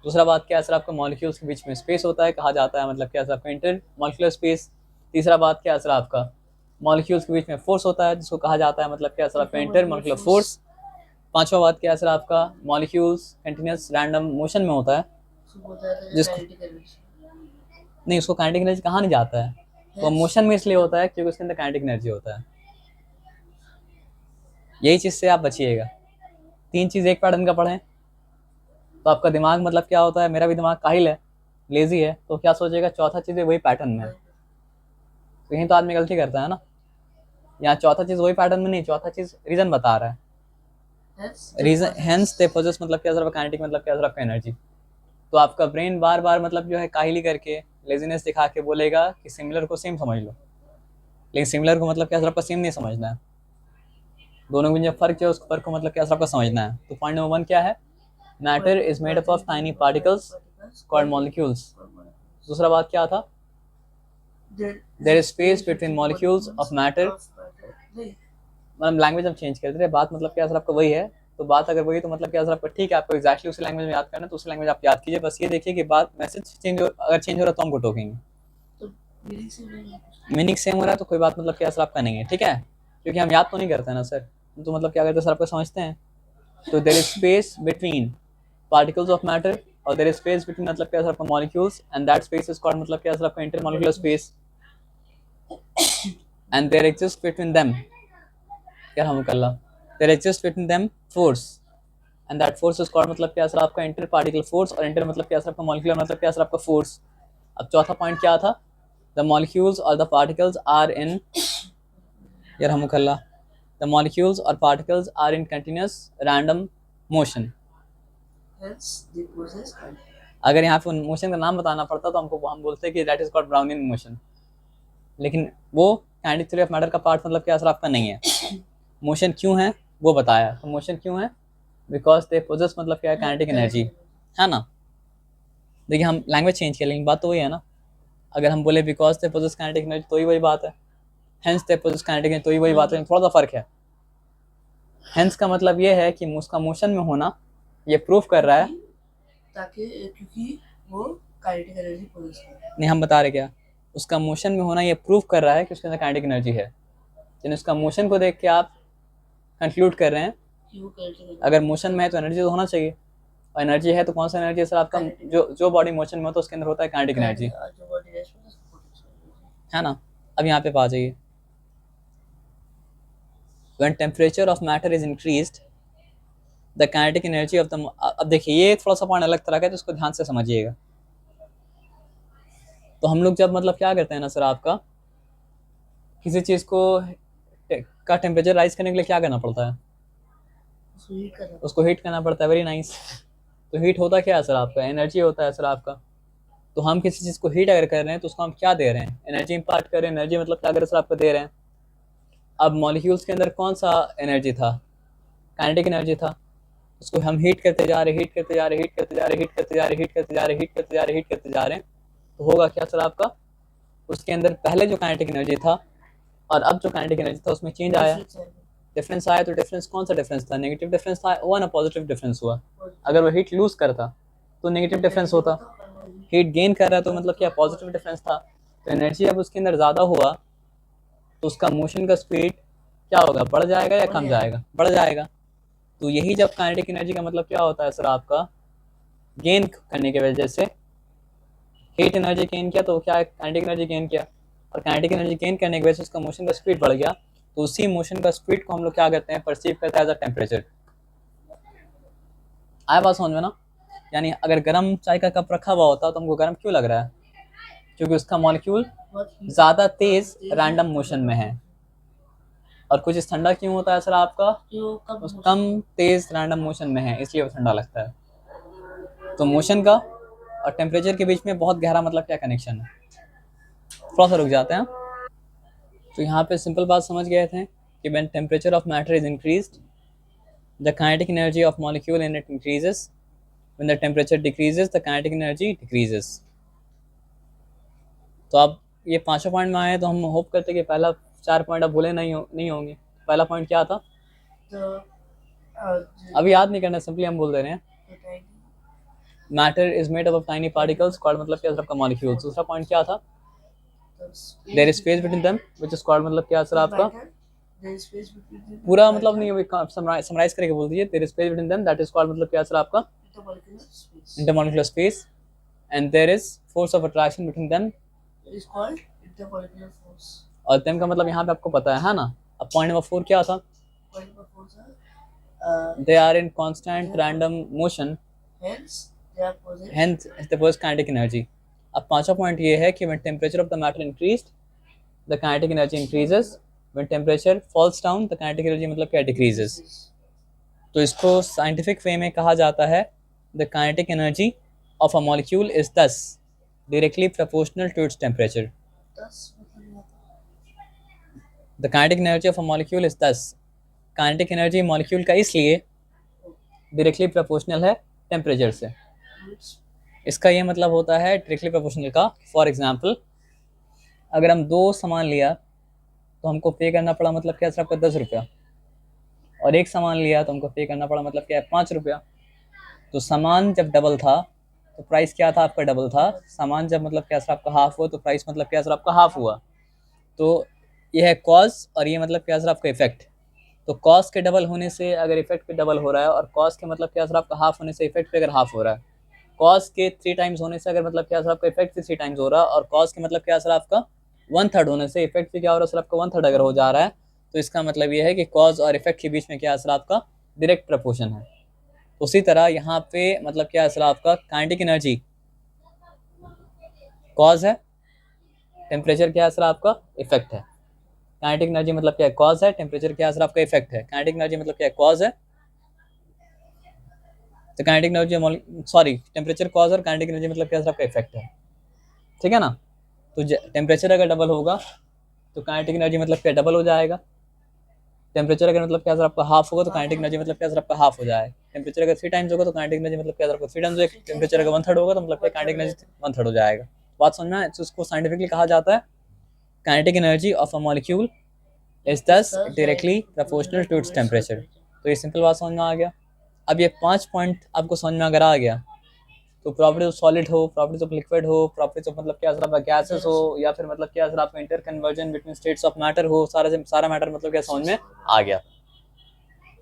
दूसरा बात क्या है सर आपका, मॉलिक्यूल्स के बीच में स्पेस होता है, कहा जाता है मतलब क्या सर आपका इंटर मॉलिक्यूलर स्पेस। तीसरा बात क्या है सर आपका, मॉलिक्यूल्स के बीच में फोर्स होता है जिसको कहा जाता है मतलब क्या सर आपका इंटर मॉलिक्यूलर फोर्स। पांचवा बात क्या है सर आपका, मॉलिक्यूल्स कंटिन्यूस रैंडम मोशन में होता है जिसको नहीं, उसको काइनेटिक एनर्जी कहा नहीं जाता है, वो मोशन में इसलिए होता है क्योंकि उसके अंदर काइनेटिक एनर्जी होता है। यही चीज़ से आप बचिएगा। 3 चीज़ एक पैटर्न का पढ़ें तो आपका दिमाग मतलब क्या होता है, मेरा भी दिमाग काहिल है, लेजी है, तो क्या सोचेगा चौथा चीज़ वही पैटर्न में है। तो यहीं तो आदमी गलती करता है ना, यहाँ चौथा चीज़ वही पैटर्न में नहीं, चौथा चीज़ रीज़न बता रहा है, रीजन हेंस दे पोजेस मतलब क्या सर काइनेटिक मतलब क्या सर आपका एनर्जी। तो आपका ब्रेन बार बार मतलब जो है काहिली करके लेजीनेस दिखा के बोलेगा कि सिमिलर को सेम समझ लो, लेकिन सिमिलर को मतलब क्या सर आपका सेम नहीं समझना है, दोनों में जो फर्क है उस फर्क को मतलब क्या सर आपका समझना है। तो पॉइंट नंबर 1 क्या है, matter is made up of tiny particles called molecules. दूसरा बात क्या था, there is space between molecules of matter. मतलब लैंग्वेज हम चेंज कर रहे हैं, बात मतलब क्या सर आपका वही है, तो बात अगर वही तो मतलब क्या सर आपका ठीक है, आपको एक्जैक्टली उसी लैंग्वेज में याद करना है तो उसी लैंग्वेज आप याद कीजिए। बस ये देखिए कि बात मैसेज चेंज अगर चेंज हो रहा है तो हमको टोकेंगे, मीनिंग सेम हो रहा है तो कोई बात मतलब क्या सर आपका नहीं है, ठीक है, क्योंकि हम याद तो नहीं करते ना सर, तो मतलब क्या करते हैं सर आपका समझते हैं। तो there is space between particles of matter और देयर इज स्पेस बिटवीन मतलब क्या सर आपका molecules and that space is called मतलब क्या सर आपका intermolecular space and there exist between them क्या हम कर ला there exist between them force and that force is called मतलब क्या सर आपका इंटर पार्टिकल फोर्स और इंटर मतलब क्या सर आपका मॉलिक्यूलर मतलब क्या सर आपका फोर्स। अब चौथा पॉइंट क्या था, द मॉलिक्यूल्स और the particles are in yarhamukallah the molecules or particles are in continuous random motion। अगर यहाँ पे मोशन का नाम बताना पड़ता तो हमको हम बोलते हैं कि that is called Brownian motion, लेकिन वो काइनेटिक थ्योरी ऑफ मैटर का पार्ट मतलब क्या सर आपका नहीं है। मोशन क्यों है वो बताया, तो मोशन क्यों है बिकॉज दे पोजेस मतलब क्या है काइनेटिक एनर्जी, है ना। देखिए हम लैंग्वेज चेंज किया लेकिन बात तो वही है ना, अगर हम बोले because they possess kinetic energy तो ही वही बात है, hence they possess kinetic energy तो ही वही बात है, थोड़ा सा फर्क है। हेंस का मतलब ये है कि उसका मोशन में होना ये प्रूफ कर रहा है ताकि क्योंकि वो काइनेटिक एनर्जी पोजेस कर रहा है। नहीं हम बता रहे क्या, उसका मोशन में होना ये प्रूफ कर रहा है कि उसके अंदर काइनेटिक एनर्जी है, लेकिन उसका मोशन को देख के आप कंक्लूड कर रहे हैं कि वो काइनेटिक एनर्जी अगर मोशन में है तो एनर्जी तो होना चाहिए, और एनर्जी है तो कौन सा एनर्जी है सर आपका, जो बॉडी मोशन में हो तो उसके अंदर होता है काइनेटिक एनर्जी, जो बॉडी रेस्ट में उसको पोटेंशियल एनर्जी है ना। अब यहाँ पे आ जाइए, when temperature of matter is increased the kinetic energy of the अब देखिए ये थोड़ा सा पॉइंट अलग तरह का है तो इसको ध्यान से समझिएगा। तो हम लोग जब मतलब क्या करते हैं ना सर आपका किसी चीज़ को का टेम्परेचर राइज करने के लिए क्या करना पड़ता है, उसको हीट करना पड़ता है, वेरी नाइस। तो हीट होता क्या है सर आपका, एनर्जी होता है सर आपका। तो हम किसी चीज़ को हीट अगर कर रहे हैं तो उसको हम क्या दे रहे हैं, एनर्जी इम्पार्ट कर रहे हैं, एनर्जी मतलब क्या कर रहे हैं सर आपको दे रहे हैं। अब मॉलिक्यूल्स के अंदर कौन सा एनर्जी था, काइनेटिक एनर्जी था, उसको हम हीट करते जा रहे हीट करते जा रहे हीट करते जा रहे हीट करते जा रहे हीट करते जा रहे हीट करते जा रहे हीट करते जा रहे हैं, तो होगा क्या सर आपका, उसके अंदर पहले जो काइनेटिक एनर्जी था और अब जो काइनेटिक एनर्जी था उसमें चेंज आया, डिफरेंस आया। तो डिफरेंस कौन सा डिफरेंस था, नेगेटिव डिफरेंस था हुआ ना, पॉजिटिव डिफरेंस हुआ। अगर वो हीट लूज करता तो नेगेटिव डिफरेंस होता, हीट गेन कर रहा है तो मतलब क्या पॉजिटिव डिफरेंस था। तो एनर्जी अब उसके अंदर ज़्यादा हुआ तो उसका मोशन का स्पीड क्या होगा, बढ़ जाएगा या कम जाएगा, बढ़ जाएगा। तो यही जब काइनेटिक एनर्जी का मतलब क्या होता है सर आपका, गेन करने की वजह से हीट एनर्जी गेन किया तो क्या काइनेटिक एनर्जी गेन किया, और काइनेटिक एनर्जी गेन करने की वजह से उसका मोशन का स्पीड बढ़ गया, तो उसी मोशन का स्पीड को हम लोग क्या करते हैं, परसीव करते हैं एज अ टेम्परेचर। आया बात समझ में ना। यानी अगर गर्म चाय का कप रखा हुआ होता तो हमको गर्म क्यों लग रहा है, क्योंकि उसका मॉलिक्यूल ज़्यादा तेज रैंडम मोशन में है। और कुछ ठंडा क्यों होता है सर आपका, कम तेज रैंडम मोशन में है इसलिए वो ठंडा लगता है। तो मोशन का और टेम्परेचर के बीच में बहुत गहरा मतलब क्या कनेक्शन है। थोड़ा सा रुक जाते हैं। तो यहाँ पे सिंपल बात समझ गए थे कि when temperature of matter is increased the kinetic energy of molecule in it increases, when the temperature decreases the kinetic energy decreases. तो अब ये पांचों पॉइंट में आए तो हम होप करते हैं कि पहला 4 पॉइंट अब भूले नहीं होंगे। पहला पॉइंट क्या था, अभी याद नहीं करना, सिंपली हम बोल दे रहे हैं matter is made up of tiny particles called मतलब क्या सर आपका मॉलिक्यूल्स। दूसरा पॉइंट क्या था, there is space between them which is called मतलब क्या सर आपका, पूरा मतलब नहीं, अभी समराइज करके बोल दीजिए, there is space between them that is called मतलब क्या सर आपका intermolecular space, and there is force of attraction between them is called intermolecular force। और देम का मतलब यहाँ पे आपको पता है ना। अब पॉइंट नंबर 4 क्या था, Point number 4 sir, they are in constant random motion hence they are possess hence they possess kinetic energy। अब पांचवा पॉइंट ये है कि when temperature of the matter increased the kinetic energy increases, when temperature falls down the kinetic energy मतलब क्या decreases। तो इसको साइंटिफिक वे में कहा जाता है the kinetic energy of a molecule is thus directly proportional to its temperature। the kinetic energy of a molecule is thus, kinetic energy molecule का इसलिए डायरेक्टली प्रोपोर्शनल है टेम्परेचर से। इसका ये मतलब होता है डायरेक्टली प्रोपोर्शनल का, फॉर एग्जांपल अगर हम 2 सामान लिया तो हमको पे करना पड़ा मतलब क्या सर आपका 10 रुपया, और एक सामान लिया तो हमको पे करना पड़ा मतलब क्या है 5 रुपया। तो सामान जब डबल था तो प्राइस क्या था आपका डबल था। सामान जब मतलब क्या सर आपका हाफ हुआ तो प्राइस मतलब क्या सर आपका हाफ हुआ। तो ये है कॉज और ये मतलब क्या सर आपका इफेक्ट। तो कॉज के डबल होने से अगर इफेक्ट पे डबल हो रहा है और कॉज के मतलब क्या सर आपका हाफ होने से इफेक्ट पे अगर हाफ हो रहा है। कॉज के 3 टाइम्स होने से अगर मतलब क्या सर आपका इफेक्ट भी 3 टाइम्स हो रहा है और कॉज के मतलब क्या सर आपका 1/3 होने से इफेक्ट भी क्या हो रहा है सर आपका 1/3 अगर हो जा रहा है। तो इसका मतलब ये है कि कॉज और इफेक्ट के बीच में क्या सर आपका डायरेक्ट प्रपोर्शन है। उसी तरह यहाँ पे मतलब क्या है सर आपका काइनेटिक एनर्जी कॉज है, टेम्परेचर क्या है सर आपका इफेक्ट है। काइनेटिक एनर्जी मतलब क्या है कॉज है, टेम्परेचर क्या है सर आपका इफेक्ट है। काइनेटिक एनर्जी मतलब क्या है कॉज है, तो kinetic energy sorry temperature cause और काइनेटिक एनर्जी मतलब क्या है सर आपका इफेक्ट है। ठीक है ना। तो टेम्परेचर अगर डबल होगा तो काइनेटिक एनर्जी मतलब क्या डबल हो जाएगा। टेम्परेचर अगर मतलब क्या सर आपका हाफ होगा तो काइनेटिक एनर्जी मतलब क्या सर आपका हाफ हो जाएगा। टेम्परेचर अगर 3 टाइम्स होगा तो काइनेटिक एनर्जी मतलब क्या सर आपका 3 टाइम्स होगा। टेम्परेचर अगर 1/3 होगा तो मतलब क्या काइनेटिक एनर्जी 1/3 हो जाएगा। बात समझ में आए। तो उसको साइंटिफिकली कहा जाता है kinetic energy of a molecule is दस directly proportional to its temperature. तो ये सिंपल बात समझ में आ गया। अब ये 5 पॉइंट आपको समझ में अगर आ गया तो प्रॉपर्टीज ऑफ सॉलिड हो, प्रॉपर्टीज ऑफ लिक्विड हो, प्रॉपर्टीज ऑफ मतलब क्या सर आपका गैसेस हो, या फिर मतलब क्या सर आपका inter conversion between states of matter हो, सारा मैटर मतलब क्या समझ में आ गया।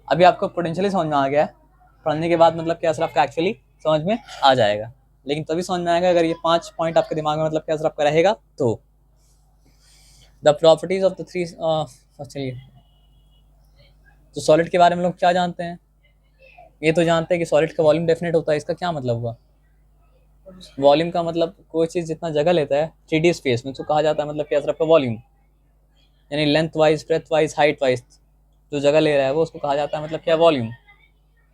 अभी आपको पोटेंशियली समझ में आ गया है। पढ़ने के बाद मतलब क्या सर आपका एक्चुअली समझ में आ जाएगा। लेकिन तभी समझ में आएगा अगर ये 5 पॉइंट आपके दिमाग में मतलब क्या सर आपका रहेगा तो। The properties of the three चलिए, तो सॉलिड के बारे में लोग क्या जानते हैं। ये तो जानते हैं कि सॉलिड का वॉल्यूम डेफिनेट होता है। इसका क्या मतलब हुआ। वॉल्यूम का मतलब कोई चीज़ जितना जगह लेता है 3D स्पेस में तो कहा जाता है मतलब क्या सर आपका वॉल्यूम। यानी length wise, breadth wise, height wise जो जगह ले रहा है वो उसको कहा जाता है मतलब क्या वॉल्यूम।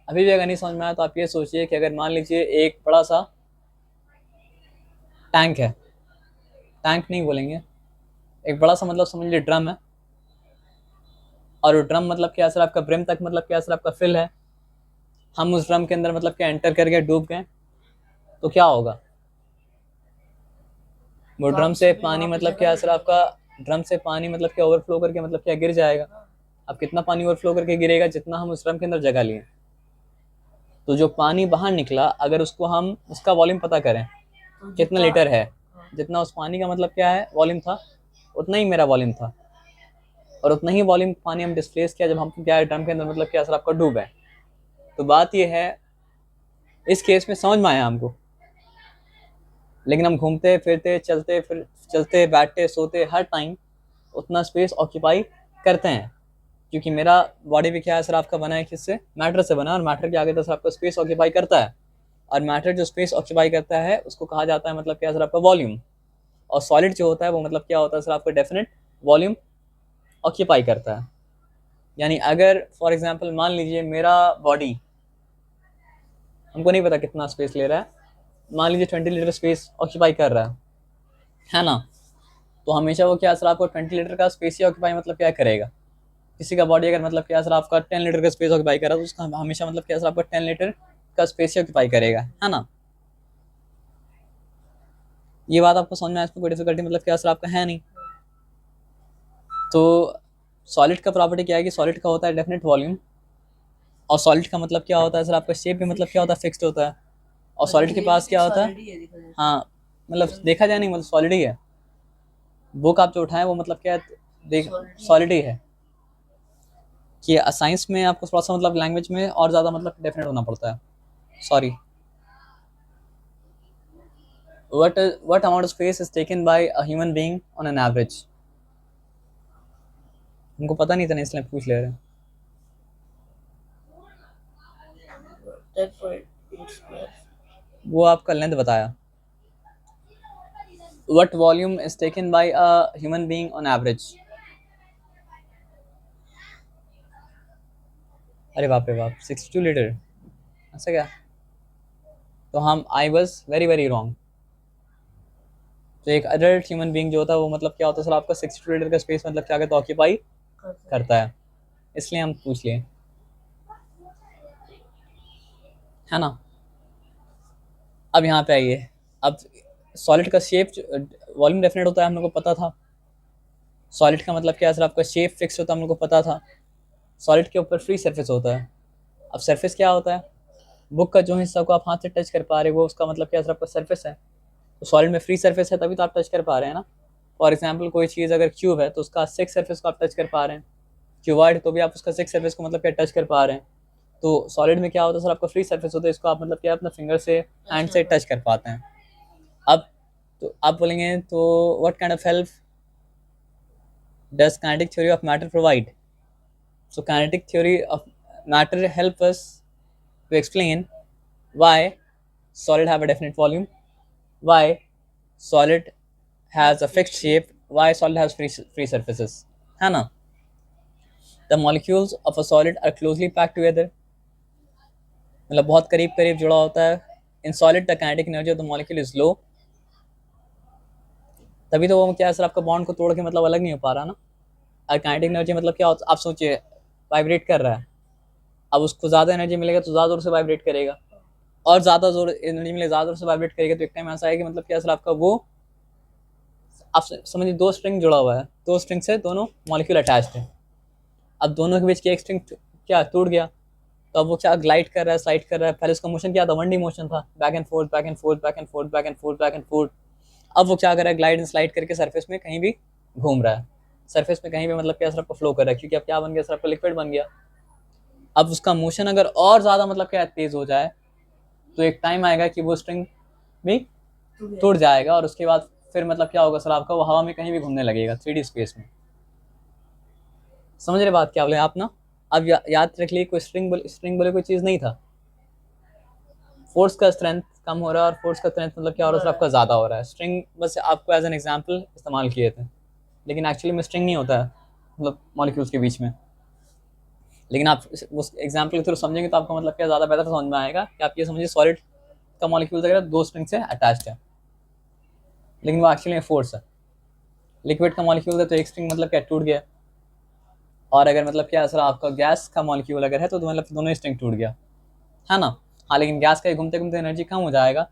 अभी भी अगर नहीं समझ में आया तो आप ये सोचिए कि अगर मान लीजिए एक बड़ा सा टैंक है, टैंक नहीं बोलेंगे, एक बड़ा सा मतलब समझ लीजिए ड्रम है, और वो ड्रम मतलब क्या सर आपका ब्रिम तक मतलब क्या सर आपका फिल है। हम उस ड्रम के अंदर मतलब क्या एंटर कर गए, डूब गए, तो क्या होगा। वो ड्रम से पानी मतलब क्या सर आपका ड्रम से पानी मतलब क्या ओवरफ्लो करके मतलब क्या गिर जाएगा। अब कितना पानी ओवरफ्लो करके गिरेगा, जितना हम उस ड्रम के अंदर जगह लिए। तो जो पानी बाहर निकला अगर उसको हम उसका वॉल्यूम पता करें कितना लीटर है, जितना उस पानी का मतलब क्या है वॉल्यूम था, उतना ही मेरा वॉल्यूम था। और उतना ही वॉल्यूम पानी हम डिस्प्लेस किया जब हम क्या है ड्रम के अंदर मतलब क्या सर आपका डूब है। तो बात ये है इस केस में समझ में आया हमको। लेकिन हम घूमते फिरते चलते फिर चलते बैठते सोते हर टाइम उतना स्पेस ऑक्यूपाई करते हैं, क्योंकि मेरा बॉडी भी क्या है सर आपका बना है किससे, मैटर से बना है, और मैटर के आगे तो सर आपका स्पेस ऑक्यूपाई करता है। और मैटर जो स्पेस ऑक्यूपाई करता है उसको कहा जाता है मतलब क्या सर आपका वॉल्यूम। और सॉलिड जो होता है वो मतलब क्या होता है सर आपका डेफिनेट वॉल्यूम ऑक्यूपाई करता है। यानी अगर फॉर एग्जांपल मान लीजिए मेरा बॉडी, हमको नहीं पता कितना स्पेस ले रहा है, मान लीजिए 20 लीटर स्पेस ऑक्यूपाई कर रहा है ना। तो हमेशा वो क्या सर आपको 20 लीटर का स्पेस ही ऑक्यूपाई मतलब क्या करेगा। किसी का बॉडी अगर मतलब क्या सर आपका 10 लीटर का स्पेस ऑक्यूपाई कर रहा है तो उसका हमेशा मतलब क्या सर आपका 10 लीटर का स्पेस ही ऑक्यूपाई करेगा, है ना। ये बात आपको समझ में आया, इसमें कोई डिफिकल्टी मतलब क्या सर आपका है नहीं। तो सॉलिड का प्रॉपर्टी क्या है कि सॉलिड का होता है डेफिनेट वॉल्यूम, और सॉलिड का मतलब क्या होता है सर आपका शेप भी मतलब क्या होता है फिक्स्ड होता है। और सॉलिड के पास क्या होता है, हाँ मतलब देखा जाए नहीं मतलब सॉलिड ही है। बुक आप जो उठाएं वो मतलब क्या देख सॉलिड ही है। कि साइंस में आपको थोड़ा सा मतलब लैंग्वेज में और ज़्यादा मतलब डेफिनेट होना पड़ता है। Sorry, what amount of space is taken by a human being on an average। हमको पता नहीं था ना इसलिए पूछ ले रहे हैं। 10.8 square। वो आपका लेंथ बताया। what volume is taken by a human being on average। अरे बाप रे बाप 62 लीटर, ऐसा क्या। तो हम I was very very wrong. तो एक अडल्ट ह्यूमन बीइंग जो होता है वो मतलब क्या होता है सर आपका 62 लीटर का स्पेस मतलब क्या कहते हैं ऑक्यूपाई करता है, इसलिए हम पूछ लिए, है ना। अब यहाँ पे आइए। अब सॉलिड का शेप वॉल्यूम डेफिनेट होता है हम लोग को पता था। सॉलिड का मतलब क्या है सर आपका शेप फिक्स होता है हम लोग को पता था। सॉलिड के ऊपर फ्री सरफेस होता है। अब सरफेस क्या होता है, बुक का जो हिस्सा को आप हाथ से टच कर पा रहे हो वो उसका मतलब क्या आपका सरफेस है। तो सॉलिड में फ्री सरफेस है तभी तो आप टच कर पा रहे हैं ना। फॉर एग्जाम्पल कोई चीज़ अगर क्यूब है तो उसका 6 सरफेस को आप टच कर पा रहे हैं, क्यूबॉइड तो भी आप उसका 6 सरफेस को मतलब क्या टच कर पा रहे हैं। तो सॉलिड में क्या होता है सर, आपका फ्री सरफेस होता है, इसको आप मतलब क्या अपना फिंगर से हैंड से टच कर पाते हैं। अब तो आप बोलेंगे तो what kind of help does kinetic theory of matter provide. So kinetic theory of matter help us to explain why solid have a definite volume, why solid has a fixed shape, why solid has free surfaces, है ना। The molecules of a solid are closely packed together, मतलब बहुत करीब करीब जुड़ा होता है। In solid the kinetic energy of the molecule is low, तभी तो वो क्या है सर आपका बॉन्ड को तोड़ के मतलब अलग नहीं हो पा रहा ना। और काइनेटिक एनर्जी मतलब क्या होता है, आप सोचिए वाइब्रेट कर रहा है, अब उसको ज़्यादा एनर्जी मिलेगा तो ज़्यादा जोर से वाइब्रेट करेगा, और ज़्यादा जोर एनर्जी मिले ज़्यादा जोर से वाइब्रेट करेगा तो एक टाइम ऐसा है कि मतलब क्या सर आपका वो, आप समझिए 2 स्ट्रिंग जुड़ा हुआ है, 2 स्ट्रिंग से दोनों मॉलिक्यूल अटैच्ड है। अब दोनों के बीच की एक स्ट्रिंग क्या टूट गया, तो अब वो क्या ग्लाइड कर रहा है, स्लाइड कर रहा है। पहले उसका मोशन क्या था, 1D मोशन था, back and fourth back and fourth back and fourth back and fourth back and fourth. अब वो क्या कर रहा है, ग्लाइड एंड स्लाइड करके सरफेस में कहीं भी घूम रहा है, सरफेस में कहीं भी मतलब क्या सर आपको फ्लो कर रहा है, क्योंकि अब क्या बन गया सर आपका लिक्विड बन गया। अब उसका मोशन अगर और ज़्यादा मतलब क्या तेज़ हो जाए तो एक टाइम आएगा कि वो स्ट्रिंग भी टूट जाएगा, और उसके बाद फिर मतलब क्या होगा सर आपका, वो हवा में कहीं भी घूमने लगेगा 3D स्पेस में। समझ रहे बात क्या बोले आप ना। अब याद रख लिए कोई स्ट्रिंग बोले कोई चीज़ नहीं था, फोर्स का स्ट्रेंथ कम हो रहा है और फोर्स का स्ट्रेंथ मतलब क्या हो रहा है सर आपका ज़्यादा हो रहा है। स्ट्रिंग बस आपको एज एन एग्जाम्पल इस्तेमाल किए थे, लेकिन एक्चुअली में स्ट्रिंग नहीं होता है मतलब मॉलिक्यूल्स के बीच में। लेकिन आप उस एग्जाम्पल के थ्रू समझेंगे तो आपको मतलब क्या ज़्यादा बेहतर समझ में आएगा कि आप ये समझिए सॉलिड का मॉलिक्यूल अगर 2 स्ट्रिंग से अटैच्ड है, लेकिन वो एक्चुअली में फोर्स है। लिक्विड का मॉलिक्यूल है तो एक स्ट्रिंग मतलब क्या टूट गया, और अगर मतलब क्या सर आपका गैस का मॉलिक्यूल अगर है तो मतलब दोनों ही स्ट्रिंग टूट गया, है ना। हाँ लेकिन गैस का घूमते घूमते एनर्जी कम हो जाएगा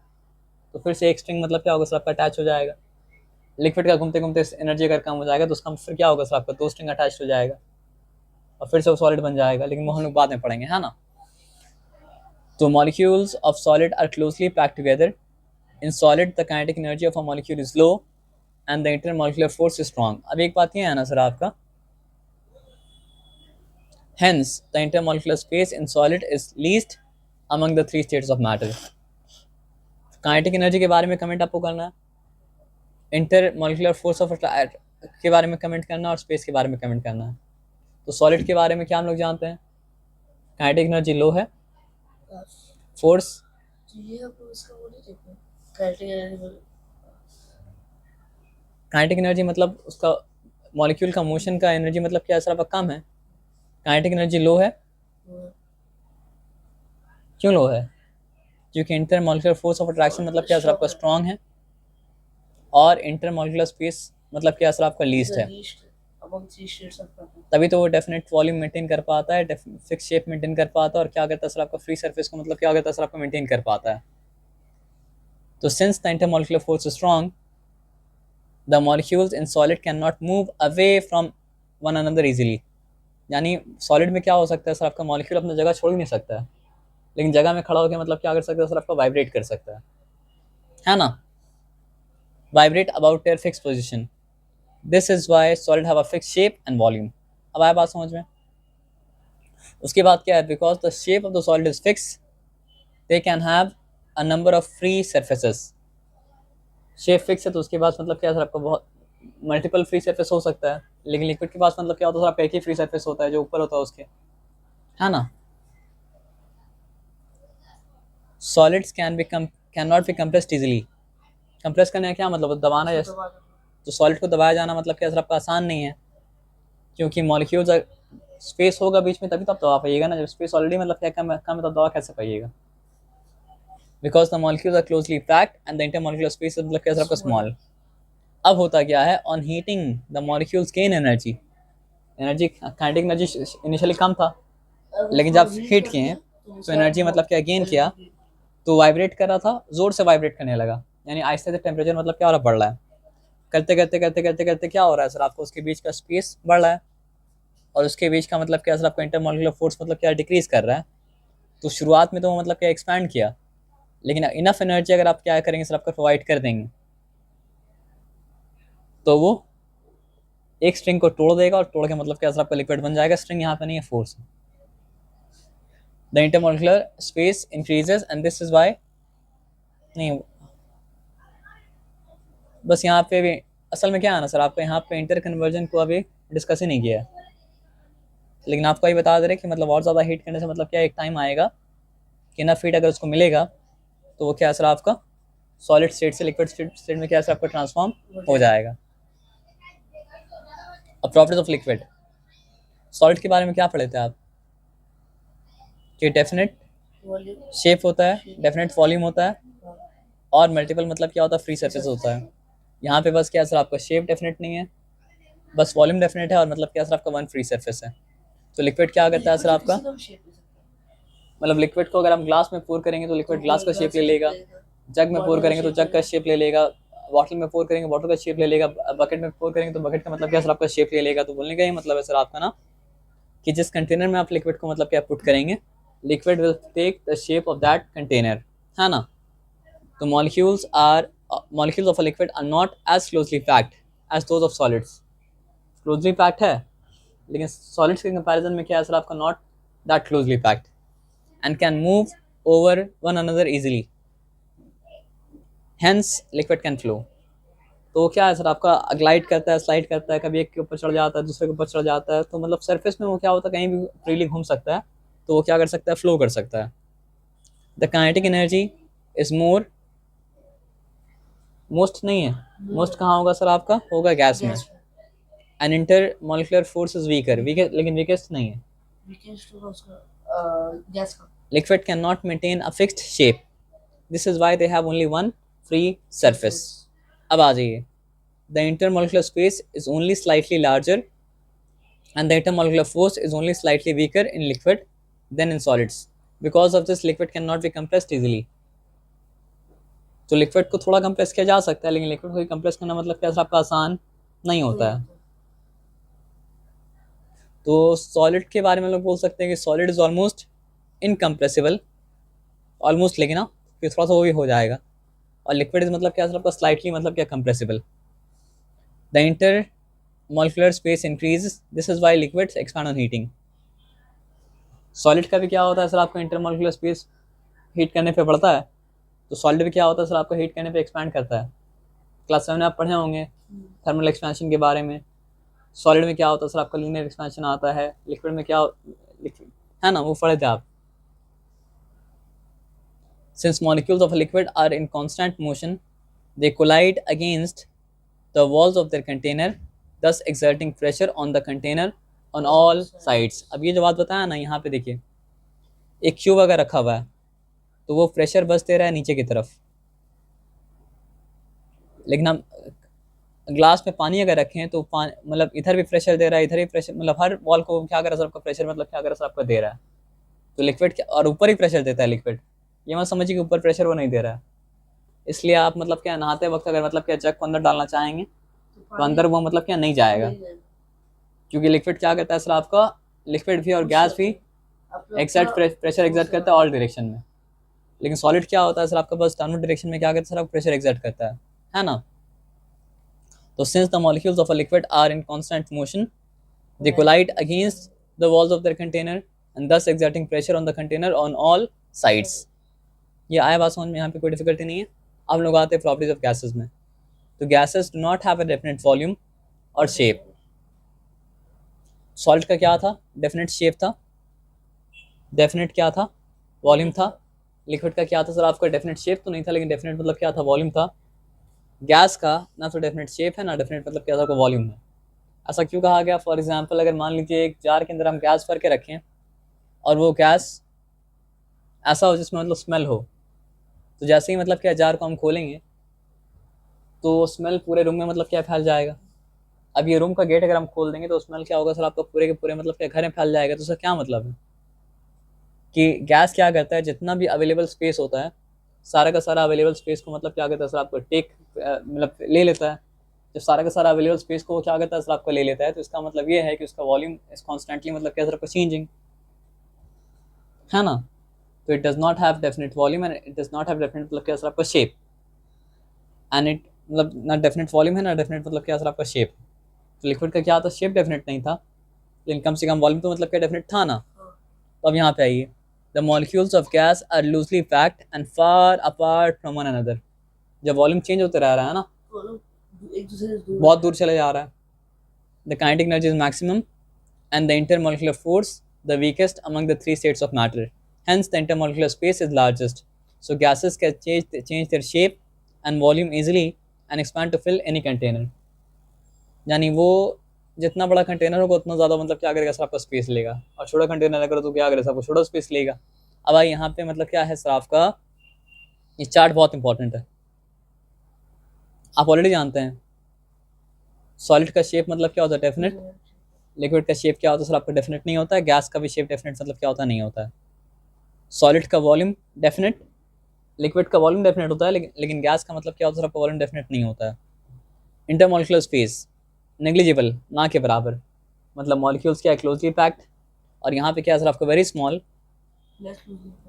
तो फिर से एक स्ट्रिंग मतलब क्या होगा सर आपका अटैच हो जाएगा। लिक्विड का घूमते घूमते एनर्जी अगर कम हो जाएगा तो उसका फिर क्या होगा सर आपका 2 स्ट्रिंग अटैच हो जाएगा और फिर से वो सॉलिड बन जाएगा, लेकिन वो हम लोग बाद में पढ़ेंगे, है ना। तो molecules of solid are closely packed together. In solid the kinetic energy of a molecule is low and the intermolecular force is strong. अब एक बात ये है ना सर आपका, hence the intermolecular space in solid is least among the 3 states of matter. Kinetic energy के बारे में कमेंट आपको करना है, इंटरमॉलिक्यूलर फोर्स ऑफ के बारे में कमेंट करना है, और स्पेस के बारे में कमेंट करना है। तो सॉलिड के बारे में क्या हम लोग जानते हैं, काइनेटिक एनर्जी लो है, फोर्स काइनेटिक एनर्जी मतलब उसका मॉलिक्यूल का मोशन का एनर्जी मतलब क्या सर आपका कम है, काइनेटिक एनर्जी लो है। क्यों लो है, क्योंकि इंटरमॉलिक्यूलर फोर्स ऑफ अट्रैक्शन मतलब क्या सर आपका स्ट्रॉन्ग है, और इंटरमॉलिक्यूलर स्पेस मतलब क्या सर आपका लीस्ट है, तभी तो वो डेफिनेट वॉल्यूम मेंटेन कर पाता है, फिक्स शेप मेंटेन कर पाता है, और क्या करता है सर आपका फ्री सरफेस को मतलब क्या करता है सर आपका मेंटेन कर पाता है। तो since the intermolecular force is strong the molecules in solid can not move away from one another easily. यानी सॉलिड में क्या हो सकता है सर आपका, मॉलिक्यूल अपनी जगह छोड़ ही नहीं सकता है, लेकिन जगह में खड़ा होकर मतलब क्या कर सकता है सर आपका, वाइब्रेट कर सकता है ना। Vibrate about their fix position, this is why solid have a fix shape and volume. अब आया बात समझ में। उसके बाद क्या है, because the shape of the solid is fix they can have a number of free surfaces. Shape fix है तो उसके पास मतलब क्या सर आपका बहुत मल्टीपल फ्री सरफेस हो सकता है, लेकिन लिक्विड के पास मतलब क्या होता है सर आपका एक ही फ्री सरफेस होता है जो ऊपर होता है उसके, है ना। Solids can not B compressed easily. Compress करने का क्या मतलब, दबाना जैसे, तो सॉलिड को दबाया जाना मतलब क्या सर आपका आसान नहीं है, क्योंकि मॉलिक्यूल्स स्पेस होगा बीच में तभी तो आप दबा पाइएगा ना, जब स्पेस ऑलरेडी मतलब क्या कम है तो दबा कैसे पाइएगा। Because the molecules are closely packed and the intermolecular space मतलब क्या सर आपका स्मॉल। अब होता क्या है, on heating the molecules gain energy, kinetic energy initially कम था, लेकिन जब हीट किए हैं तो एनर्जी मतलब क्या गेन किया, तो वाइब्रेट कर रहा था, जोर से वाइब्रेट करने लगा, यानी आहिस्ते से टेम्परेचर मतलब क्या हो रहा बढ़ रहा है, करते करते करते करते करते क्या हो रहा है सर आपको, उसके बीच का स्पेस बढ़ रहा है, और उसके बीच का मतलब क्या सर आपका इंटरमॉलिक्यूलर फोर्स मतलब क्या डिक्रीज कर रहा है। तो शुरुआत में तो वो मतलब क्या एक्सपैंड किया, लेकिन इनफ एनर्जी अगर आप क्या करेंगे सर आपका प्रोवाइड कर देंगे तो वो एक स्ट्रिंग को तोड़ देगा, और तोड़ के मतलब क्या सर आपका लिक्विड बन जाएगा। स्ट्रिंग यहाँ पे नहीं है, फोर्स है। The intermolecular space increases and this is why, नहीं बस यहाँ पे भी असल में क्या है ना सर, आपका यहाँ पे इंटर कन्वर्जन को अभी डिस्कस ही नहीं किया है, लेकिन आपको ये बता दे रहे कि मतलब और ज़्यादा हीट करने से मतलब क्या एक टाइम आएगा कि इनफ हीट अगर उसको मिलेगा तो वो क्या सर आपका सॉलिड स्टेट से लिक्विड स्टेट में क्या सर आपका ट्रांसफॉर्म हो जाएगा। अब प्रॉपर्टीज ऑफ लिक्विड, सॉलिड के बारे में क्या पढ़े थे आप कि डेफिनेट वॉल्यूम। शेप होता है, डेफिनेट वॉल्यूम होता है, और मल्टीपल मतलब क्या होता है फ्री सरफेस होता है। यहाँ पे बस क्या सर आपका शेप डेफिनेट नहीं है, बस वॉल्यूम डेफिनेट है, और मतलब क्या सर आपका वन फ्री सरफेस है। तो लिक्विड क्या करता है सर आपका, मतलब लिक्विड को अगर हम ग्लास में पोर करेंगे तो लिक्विड ग्लास का शेप ले लेगा, जग में पोर करेंगे तो जग का शेप ले लेगा, बॉटल में पोर करेंगे बॉटल का शेप ले लेगा, बकेट में पोर करेंगे तो बकेट का मतलब क्या सर आपका शेप ले लेगा। तो बोलने का ये मतलब है सर आपका ना कि जिस कंटेनर में आप लिक्विड को मतलब क्या पुट करेंगे, liquid will take the shape of that container, है ना। तो molecules of a liquid are not as closely packed as those of solids. Closely packed है, लेकिन सॉलिड्स के कंपैरिजन में क्या है सर आपका not that closely packed and can move over one another easily, hence liquid can flow। तो क्या है सर आपका ग्लाइड करता है, स्लाइड करता है, कभी एक के ऊपर चढ़ जाता है, दूसरे के ऊपर चढ़ जाता है, तो मतलब सरफेस में वो क्या होता है कहीं भी फ्रीली घूम सकता है, तो वो क्या कर सकता है फ्लो कर सकता है। The kinetic energy is more, most नहीं है, मोस्ट कहाँ होगा सर आपका, होगा गैस में। An intermolecular force is weaker, लेकिन वीकेस्ट नहीं है। गैस का Liquid cannot maintain a fixed shape, this is why they have only one free surface। अब आ जाइए, the intermolecular space is only slightly larger and the intermolecular force is only slightly weaker in liquid than in solids, because of this liquid cannot be compressed easily। तो लिक्विड को थोड़ा कंप्रेस किया जा सकता है, लेकिन लिक्विड को कंप्रेस करना मतलब क्या आपका आसान नहीं होता है। तो सॉलिड के बारे में लोग बोल सकते हैं कि solid is almost incompressible, almost, लेकिन ना फिर थोड़ा सा वो भी हो जाएगा। और लिक्विड इज मतलब क्या सर आपका स्लाइटली मतलब क्या compressible. The intermolecular space increase, this is why liquids expand on heating. Solid का भी क्या होता है सर आपका इंटर मॉलिक्यूलर स्पेस हीट करने पे बढ़ता है, तो सॉलिड भी क्या होता है सर आपका हीट करने पे एक्सपैंड करता है। क्लास 7 में आप पढ़े होंगे थर्मल एक्सपेंशन के बारे में। सॉलिड में क्या होता है सर आपका लीनियर एक्सपेंशन आता है, लिक्विड में क्या है ना, वो पढ़े थे आप। Since molecules of a liquid are in constant motion, they collide against the walls of their container, thus exerting pressure on the container on all sides। अब ये जो बात बताया ना, यहाँ पे देखिए एक क्यूब अगर रखा हुआ है तो वो प्रेशर बस दे रहा है नीचे की तरफ, लेकिन हम ग्लास में पानी अगर रखें तो मतलब इधर भी प्रेशर दे रहा है, इधर भी प्रेशर, मतलब हर वॉल को क्या कर रहा है आपका प्रेशर, मतलब क्या कर रहा है आपका दे रहा है। तो लिक्विड और ऊपर ही प्रेशर देता है लिक्विड, ये मत समझिए कि ऊपर प्रेशर वो नहीं दे रहा है। इसलिए आप मतलब क्या नहाते वक्त अगर मतलब क्या जग को अंदर डालना चाहेंगे तो अंदर वो मतलब क्या नहीं जाएगा, क्योंकि लिक्विड क्या करता है सर आपका, लिक्विड भी और गैस भी एक्सर्ट प्रेशर एक्सर्ट करता है ऑल डायरेक्शन में। लेकिन सॉलिड क्या होता है सर आपका बस डाउनवर्ड डायरेक्शन में क्या करता है सर आपका प्रेशर एक्सर्ट करता है ना। तो since the molecules of a liquid are in constant motion, they collide against the walls of their container and thus exerting pressure on the container on all sides। ये आया बात समझ में, यहाँ पे कोई डिफिकल्टी नहीं है। अब लोग आते हैं प्रॉपर्टीज ऑफ गैसेस में। तो gases do not have a definite volume और शेप। सॉलिड का क्या था, डेफिनेट शेप था, डेफिनेट क्या था, वॉल्यूम था। लिक्विड का क्या था सर आपका, डेफिनेट शेप तो नहीं था, लेकिन डेफिनेट मतलब क्या था, वॉल्यूम था। गैस का ना तो डेफिनेट शेप है ना डेफिनेट मतलब क्या था, वॉल्यूम है। ऐसा क्यों कहा गया, फॉर एग्जाम्पल अगर मान लीजिए एक जार के अंदर हम गैस भर के रखें और वो गैस ऐसा हो जिसमें मतलब स्मेल हो, तो जैसे ही मतलब क्या जार को हम खोलेंगे तो स्मेल पूरे रूम में मतलब क्या फैल जाएगा। अब ये रूम का गेट अगर हम खोल देंगे तो स्मेल क्या होगा सर आपका पूरे के पूरे मतलब क्या घर में फैल जाएगा। तो उसका क्या मतलब है कि गैस क्या करता है, जितना भी अवेलेबल स्पेस होता है सारा का सारा अवेलेबल स्पेस को मतलब क्या करता है सर आपको टेक मतलब ले लेता है। जब सारा का सारा अवेलेबल स्पेस को वो क्या करता है सर आपका ले लेता है, तो इसका मतलब ये है कि उसका वॉल्यूम इज कॉन्स्टेंटली मतलब क्या सर आपका चेंजिंग, है ना। तो it does not have definite volume and it does not have definite मतलब क्या सर आपका शेप, एंड इट मतलब ना डेफिनेट वॉल्यूम है ना डेफिनेट मतलब क्या सर आपका शेप। तो लिक्विड का क्या था, शेप डेफिनेट नहीं था, लेकिन कम से कम वॉल्यूम तो मतलब क्या डेफिनेट था ना। तो अब यहाँ पे आइए, the molecules of gas are loosely packed and far apart from one another. जब वॉल्यूम चेंज होते रह रहा है ना, एक दूसरे से दूर बहुत दूर चले जा रहा है। The kinetic energy is maximum and the intermolecular force the weakest among the three states of matter. Hence, the intermolecular space is largest. So gases can change their shape and volume easily and expand to fill any container. यानी वो जितना बड़ा कंटेनर होगा उतना ज़्यादा मतलब क्या करेगा सर आपका स्पेस लेगा, और छोटा कंटेनर अगर तो क्या करेगा सर आपको छोटा स्पेस लेगा। अब भाई यहाँ पे मतलब क्या है सर आपका, ये चार्ट बहुत इंपॉर्टेंट है, आप ऑलरेडी जानते हैं। सॉलिड का शेप मतलब क्या होता है, डेफिनेट। लिक्विड का शेप क्या होता है सर आपका, डेफिनेट नहीं होता है। गैस का भी शेप डेफिनेट मतलब क्या होता है, नहीं होता है। सॉलिड का वॉल्यूम डेफिनेट, लिक्विड का वॉल्यूम डेफिनेट होता है, लेकिन गैस का मतलब क्या होता है सर आपका, वॉल्यूम डेफिनेट नहीं होता है। इंटरमॉलिक्यूलर स्पेस नेग्लिजिबल, ना के बराबर, मतलब मॉलिक्यूल्स क्या है, क्लोजली पैक्ड, और यहाँ पे क्या है सर आपका, very small,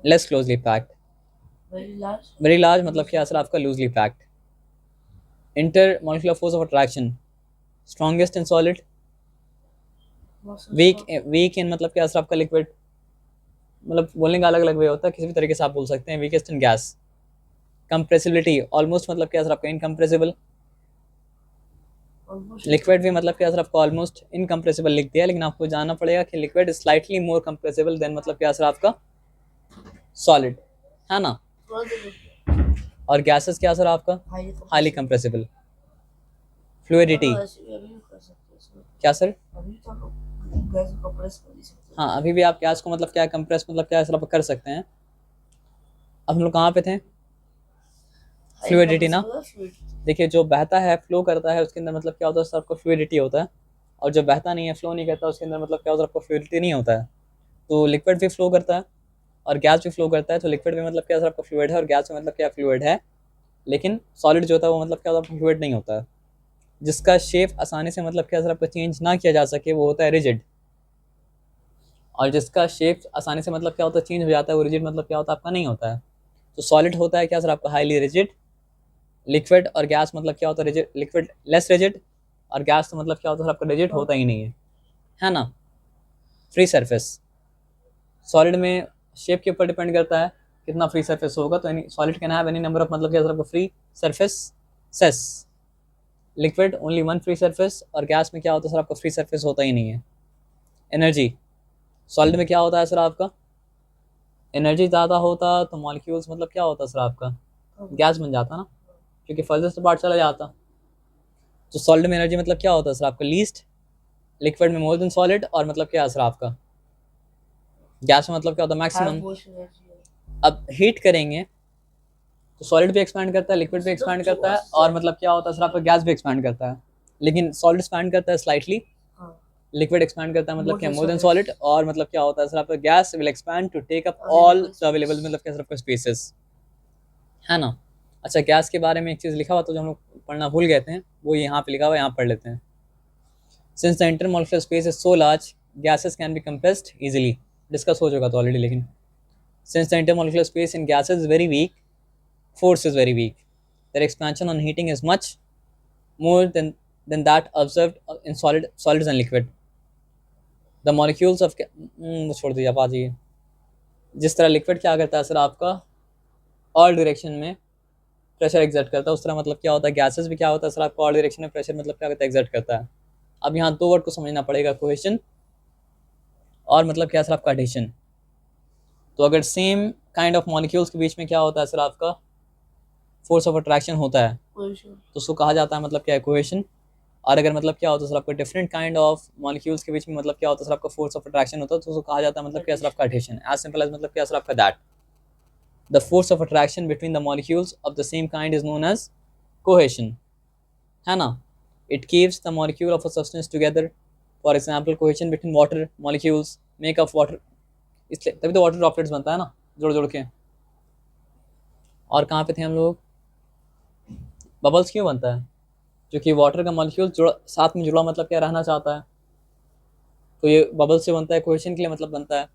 less closely packed. Very large मतलब क्या है सर आपका, loosely packed. Intermolecular force of attraction strongest in solid, weak in मतलब क्या सर आपका, लिक्विड। मतलब बोलने का अलग अलग वे होता है, किसी भी तरीके से आप बोल सकते हैं। वीकेस्ट इन गैस। कंप्रेसिबिलिटी ऑलमोस्ट मतलब क्या सर आपका, इनकम्प्रेसिबल। लिक्विड भी मतलब क्या सर आपको, ऑलमोस्ट इनकम्प्रेसिबल लिख दिया, लेकिन आपको जानना पड़ेगा कि liquid is slightly more compressible than मतलब क्या सर आपका, सॉलिड, है ना। और गैसेस क्या सर आपका, हाईली कंप्रेसिबल। फ्लूइडिटी क्या सर, हाँ अभी भी आप गैस को मतलब क्या कंप्रेस मतलब क्या सर आप कर सकते हैं। अब हम लोग कहाँ पे थे, फ्लूइडिटी ना। देखिए जो बहता है फ्लो करता है उसके अंदर मतलब क्या होता है सर आपको, फ्लूइडिटी होता है। और जो बहता नहीं है, फ्लो नहीं करता, उसके अंदर मतलब क्या होता है आपको, फ्लूइडिटी नहीं होता है। तो लिक्विड भी फ्लो करता है और गैस भी फ्लो करता है। तो लिक्विड में मतलब क्या सर आपका फ्लूइड है, और गैस में मतलब क्या फ्लूइड है। लेकिन सॉलिड जो होता है वो मतलब क्या होता है, फ्लूइड नहीं होता है। जिसका शेप आसानी से मतलब क्या सर आपका चेंज ना किया जा सके वो होता है रिजिड, और जिसका शेप आसानी से मतलब क्या होता है, चेंज हो जाता है, वो रिजिड मतलब क्या होता है आपका, नहीं होता है। तो सॉलिड होता है क्या सर आपका, हाईली रिजिड। लिक्विड और गैस मतलब क्या होता है, रिजिड। लिक्विड लेस रिजिड, और गैस तो मतलब क्या होता है सर आपका, रिजिड होता ही नहीं है ना। फ्री सरफेस, सॉलिड में शेप के ऊपर डिपेंड करता है कितना फ्री सरफेस होगा। तो any solid can have any number of मतलब क्या सर आपका, free surfaces. Liquid only one free surface, और गैस में क्या होता है सर आपका, फ्री सरफेस होता ही नहीं है। एनर्जी, सॉलिड में क्या होता है सर आपका, एनर्जी ज़्यादा होता तो मॉलिक्यूल्स मतलब क्या होता सर आपका, गैस बन जाता ना, क्योंकि फर्दर पार्ट चला जाता। तो सॉलिड में एनर्जी मतलब क्या होता है सर आपका, लीस्ट। लिक्विड में मोर देन सॉलिड, और मतलब क्या है सर आपका, गैस में मतलब क्या होता है, मैक्सिमम। अब हीट करेंगे तो सॉलिड भी एक्सपैंड करता है, लिक्विड भी एक्सपैंड करता है, और मतलब क्या होता है सर आपका, गैस भी एक्सपैंड करता है। लेकिन सॉलिड एक्सपैंड करता है स्लाइटली, लिक्विड एक्सपैंड करता है मतलब क्या, मोर देन सॉलिड। और मतलब क्या होता है सर आपका, gas will expand to take up all the available मतलब क्या सर आपका, स्पेसेस, है ना। अच्छा गैस के बारे में एक चीज़ लिखा हुआ तो जो हम लोग पढ़ना भूल गए थे, वो यहाँ पे लिखा हुआ है, यहाँ पढ़ लेते हैं। Since the intermolecular space is so large, gases can be compressed easily. Discuss हो चुका था ऑलरेडी, लेकिन since the intermolecular space in gases is very weak, force is very weak. Their expansion on heating is much more than that observed in solids and liquid. The molecules of वो छोड़ दीजिए, आप आ जाइए। जिस तरह लिक्विड क्या करता है सर आपका, ऑल डायरेक्शन में प्रेशर एक्सर्ट करता है, उस तरह मतलब क्या होता है, गैसेस भी क्या होता है सर आपका, ऑल डायरेक्शन में प्रेशर मतलब क्या करता है, एक्सर्ट करता है। अब यहाँ दो वर्ड को समझना पड़ेगा, कोहेशन और मतलब क्या सर आपका, एडिशन। तो अगर सेम काइंड ऑफ मॉलिक्यूल्स के बीच में क्या होता है सर आपका, फोर्स ऑफ अट्रैक्शन होता है, तो उसको कहा जाता है मतलब क्या है, कोहेशन। और अगर मतलब क्या होता है सर आपका, डिफरेंट काइंड ऑफ मॉलिक्यूल्स के बीच में मतलब क्या होता है सर आपका, फोर्स ऑफ अट्रैक्शन होता है, तो उसको कहा जाता है मतलब क्या सर आपका, एडिशन। एज सिंपल एज मतलब क्या सर आपका, that the force of attraction between the molecules of the same kind is known as cohesion, है ना। It keeps the molecule of a substance together. For example cohesion between water molecules make up water, इसलिए तभी तो वाटर ड्रॉपलेट्स बनता है ना, जोड़ जोड़ के। और कहाँ पे थे हम लोग, बबल्स क्यों बनता है, जो कि वाटर का मॉलिक्यूल साथ में जुड़ा मतलब क्या रहना चाहता है, तो ये बबल से बनता है, कोहेशन के लिए मतलब बनता है।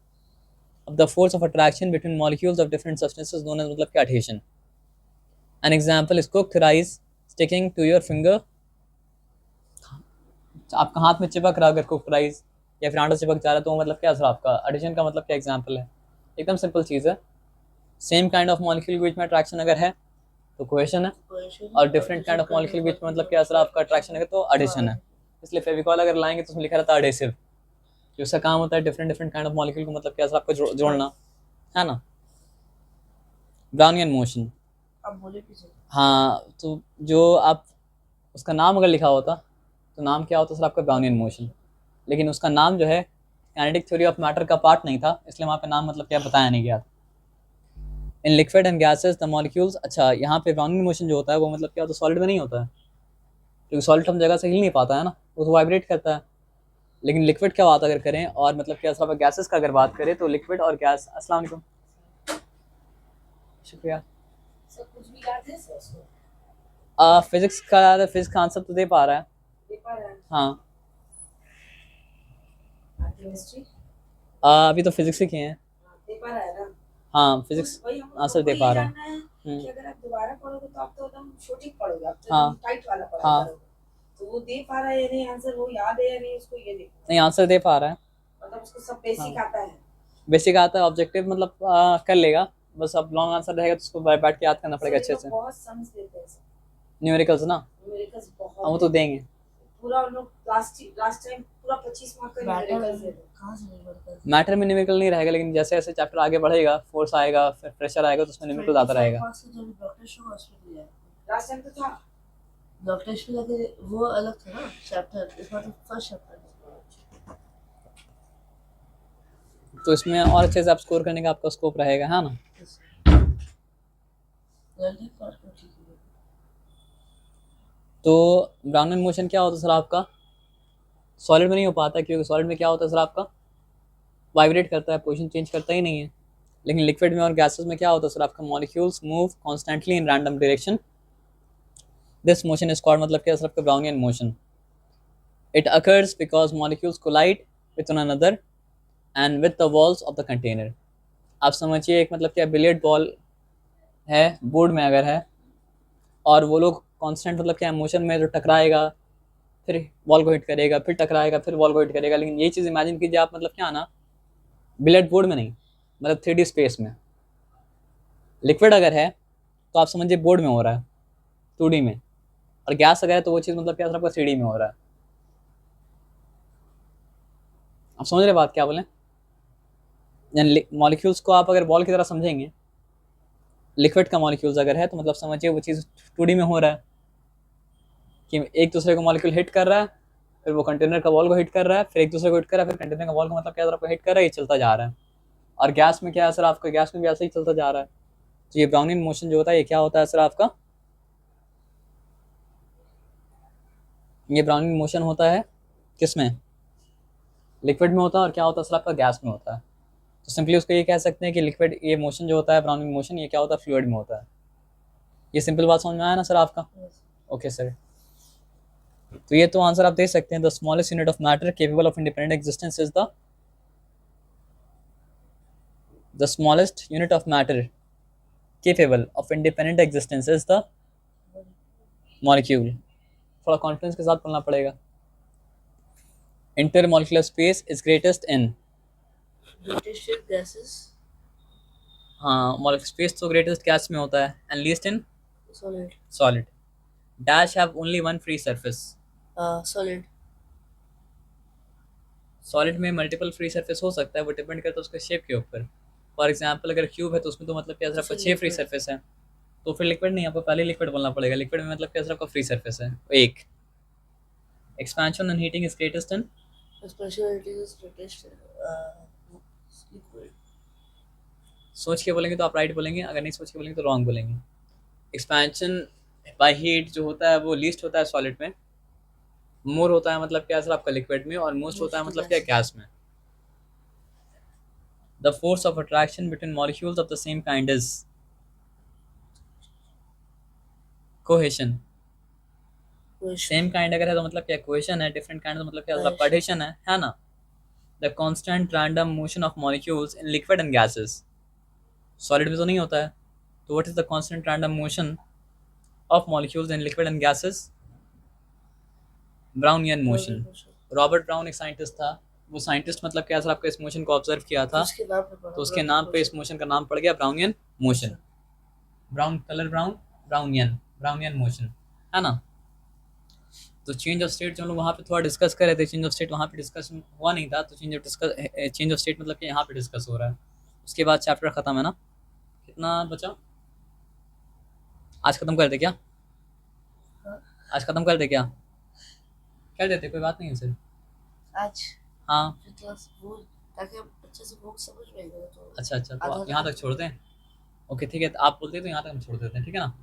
अब the force of attraction between molecules of different substances known as मतलब क्या adhesion. An example is cooked rice sticking to your finger, आपका हाथ में चिपक रहा अगर कुक्ड राइस या फिर आटा चिपक जा रहा है तो वो मतलब क्या असर आपका एडिशन का मतलब क्या एग्जांपल है। एकदम सिंपल चीज़ है। सेम काइंड ऑफ मॉलिक्यूल के बीच में अट्रैक्शन अगर है तो कोहेशन है, और डिफरेंट काइंड ऑफ मॉलिक्यूल के बीच में मतलब क्या असर आपका अट्रैक्शन है तो एडिशन है। इसलिए फेविकॉल अगर लाएंगे तो उसमें लिखा रहता है एडेसिव, जो उसका काम होता है different different kind of molecule को मतलब क्या असर आपको जोड़ना है ना। ब्राउनियन मोशन, अब बोले पीछे। हाँ तो जो आप उसका नाम अगर लिखा होता तो नाम क्या होता सर आपका ब्राउनियन मोशन, लेकिन उसका नाम जो है काइनेटिक थ्योरी ऑफ मैटर का पार्ट नहीं था, इसलिए वहाँ पे नाम मतलब क्या बताया नहीं गया था। In liquid and gases the molecules, अच्छा यहाँ पे ब्राउनियन मोशन जो होता है वो मतलब क्या होता है सॉलिड में नहीं होता है, क्योंकि सॉलिड हम जगह से हिल नहीं पाता है ना, वो तो वाइब्रेट करता है। लेकिन लिक्विड का बात अगर करें और मतलब क्या सब गैसेस का अगर बात करें तो लिक्विड और गैस, अस्सलाम वालेकुम, शुक्रिया। सर कुछ भी याद है सर उसको? फिजिक्स का याद है, फिजिक्स का आंसर तो दे पा रहा है। दे पा रहा है? हाँ केमिस्ट्री अभी तो फिजिक्स ही किए हैं। दे पा रहा है ना? हाँ फिजिक्स वही हम आंसर दे हमको पा ये रहा है। जानना है कि अगर आप दोबारा पढ़ोगे तो आप तो एकदम छोटी पढ़ोगे, आप तो हाँ एकदम टाइट वाला पढ़ाई हाँ करोगे। तो वो दे पा रहा है या नहीं आंसर, वो याद है या नहीं, उसको ये देखना नहीं आंसर दे पा रहा है। मतलब उसको सब बेसिक आता है। बेसिक आता है, ऑब्जेक्टिव मतलब कर लेगा, बस अब लॉन्ग आंसर रहेगा तो उसको बैठ के याद करना पड़ेगा अच्छे से। बहुत सम्स देते हैं सर, न्यूमेरिकल्स ना, न्यूमेरिकल्स हाँ वो बहुत तो देंगे। पूरा उन लोग लास्ट टाइम पूरा 25 मार्क का न्यूमेरिकल्स दे दो। कहां से न्यूमेरिकल्स? मैटर में न्यूमेरिकल नहीं रहेगा, लेकिन जैसे जैसे चैप्टर आगे बढ़ेगा, फोर्स आएगा, फिर प्रेशर आएगा तो उसमें न्यूमेरिकल आता रहेगा। डॉक्टर शो हॉस्पिटल है लास्ट टाइम तो था, डॉक्टर शो लगे वो अलग था ना चैप्टर, इस बार तो फर्स्ट चैप्टर है। तो इसमें और अच्छे से आप स्कोर करने का आपका स्कोप रहेगा, है ना। जल्दी कर दो ठीक है। तो ब्राउनियन मोशन क्या होता है सर आपका, सॉलिड में नहीं हो पाता, क्योंकि सॉलिड में क्या होता है सर आपका वाइब्रेट करता है, पोजीशन चेंज करता ही नहीं है। लेकिन लिक्विड में और गैसेस में क्या होता है सर आपका molecules move constantly in random direction, this motion is called मतलब क्या सर आपका Brownian motion. It occurs because molecules collide with one another and with the walls of the container. आप समझिए एक मतलब क्या बिलियर्ड बॉल है बोर्ड में अगर है, और वो लोग कांस्टेंट मतलब क्या मोशन में जो टकराएगा, फिर बॉल को हिट करेगा, फिर टकराएगा, फिर बॉल को हिट करेगा। लेकिन ये चीज़ इमेजिन कीजिए आप मतलब क्या ना बिलियर्ड बोर्ड में नहीं, मतलब 3D स्पेस में। लिक्विड अगर है तो आप समझिए बोर्ड में हो रहा है 2D में, और गैस अगर है तो वो चीज़ मतलब क्या आपका 3D में हो रहा है। आप समझ रहे बात क्या बोलें, मॉलिक्यूल्स को आप अगर बॉल की तरह समझेंगे, लिक्विड का मॉलिक्यूल्स अगर है तो मतलब समझिए वो चीज़ 2D में हो रहा है कि एक दूसरे को मॉलिक्यूल हिट कर रहा है, फिर वो कंटेनर का वॉल को हिट कर रहा है, फिर एक दूसरे को हिट कर रहा है, फिर कंटेनर का वॉल को मतलब क्या आपको हिट कर रहा है, ये चलता जा रहा है। और गैस में क्या है सर आपका, गैस में भी ऐसे ही चलता जा रहा है। तो ये ब्राउनियन मोशन जो होता है ये क्या होता है सर आपका, ये ब्राउनियन मोशन होता है किसमें, लिक्विड में होता है, और क्या होता है सर आपका गैस में होता है। तो सिंपली उसको ये कह सकते हैं कि लिक्विड ये मोशन जो होता है ब्राउनियन मोशन, ये क्या होता है फ्लूइड में होता है। ये सिंपल बात समझ में आया ना सर आपका। ओके सर, तो ये तो आंसर आप दे सकते हैं। The smallest unit of matter capable of independent existence is the smallest unit of matter capable of independent existence is the molecule. थोड़ा कॉन्फिडेंस के साथ बोलना पड़ेगा। Intermolecular space is greatest in, gases, हाँ मॉलिक्यूलर स्पेस तो ग्रेटेस्ट गैस में होता है, and least in solid, solid. Dash have only one free surface, solid, solid में मल्टीपल फ्री सरफेस हो सकता है, वो डिपेंड करता है उसके शेप के ऊपर। फॉर एग्जांपल अगर क्यूब है तो उसमें तो मतलब क्या आपका 6 फ्री सरफेस है, तो फिर लिक्विड नहीं, आपको पहले लिक्विड बोलना पड़ेगा। लिक्विड में मतलब क्या आपका फ्री सरफेस है एक। Expansion and heating is greatest in, liquid, सोच के बोलेंगे तो आप राइट बोलेंगे, अगर नहीं सोच के बोलेंगे तो रॉन्ग बोलेंगे। एक्सपेंशन बाय हीट जो होता है वो लीस्ट होता है सॉलिड में, मोर होता है मतलब क्या सर आपका लिक्विड में, और मोस्ट होता है मतलब क्या गैस में। The force of attraction between molecules of the same kind is cohesion. Question. Same kind अगर है तो मतलब क्या क्वेश्चन है, डिफरेंट काइंड तो मतलब क्या Addition. एडिशन है ना। The constant random motion of molecules in liquid and gases, solid में तो नहीं होता है, तो what is the constant random motion of molecules in liquid and gases? Brownian motion. Robert brown एक साइंटिस्ट था, वो साइंटिस्ट मतलब क्या सर आपका इस मोशन को ऑब्जर्व किया था, उसके नाम पे पड़ा तो उसके Brown नाम पे इस motion. मोशन का नाम पड़ गया Brownian motion. Brown colour brown, Brownian motion, है ना। तो चेंज ऑफ स्टेट जो हम लोग वहाँ पे थोड़ा डिस्कस कर रहे थे, चेंज ऑफ स्टेट वहाँ पे डिस्कस हुआ नहीं था, तो चेंज ऑफ स्टेट मतलब कि यहाँ पे डिस्कस हो रहा है। उसके बाद चैप्टर खत्म है ना, कितना बचा? आज खत्म कर दे क्या? हाँ? आज खत्म कर दे क्या? कर देते, कोई बात नहीं है सर। आज हाँ जितना वो, ताकि हम अच्छे से बुक समझ में आएगा तो अच्छा, तो आधा यहाँ तक छोड़ दें। ओके ठीक है, तो आप बोलते हैं तो यहाँ तक हम छोड़ देते हैं, ठीक है ना।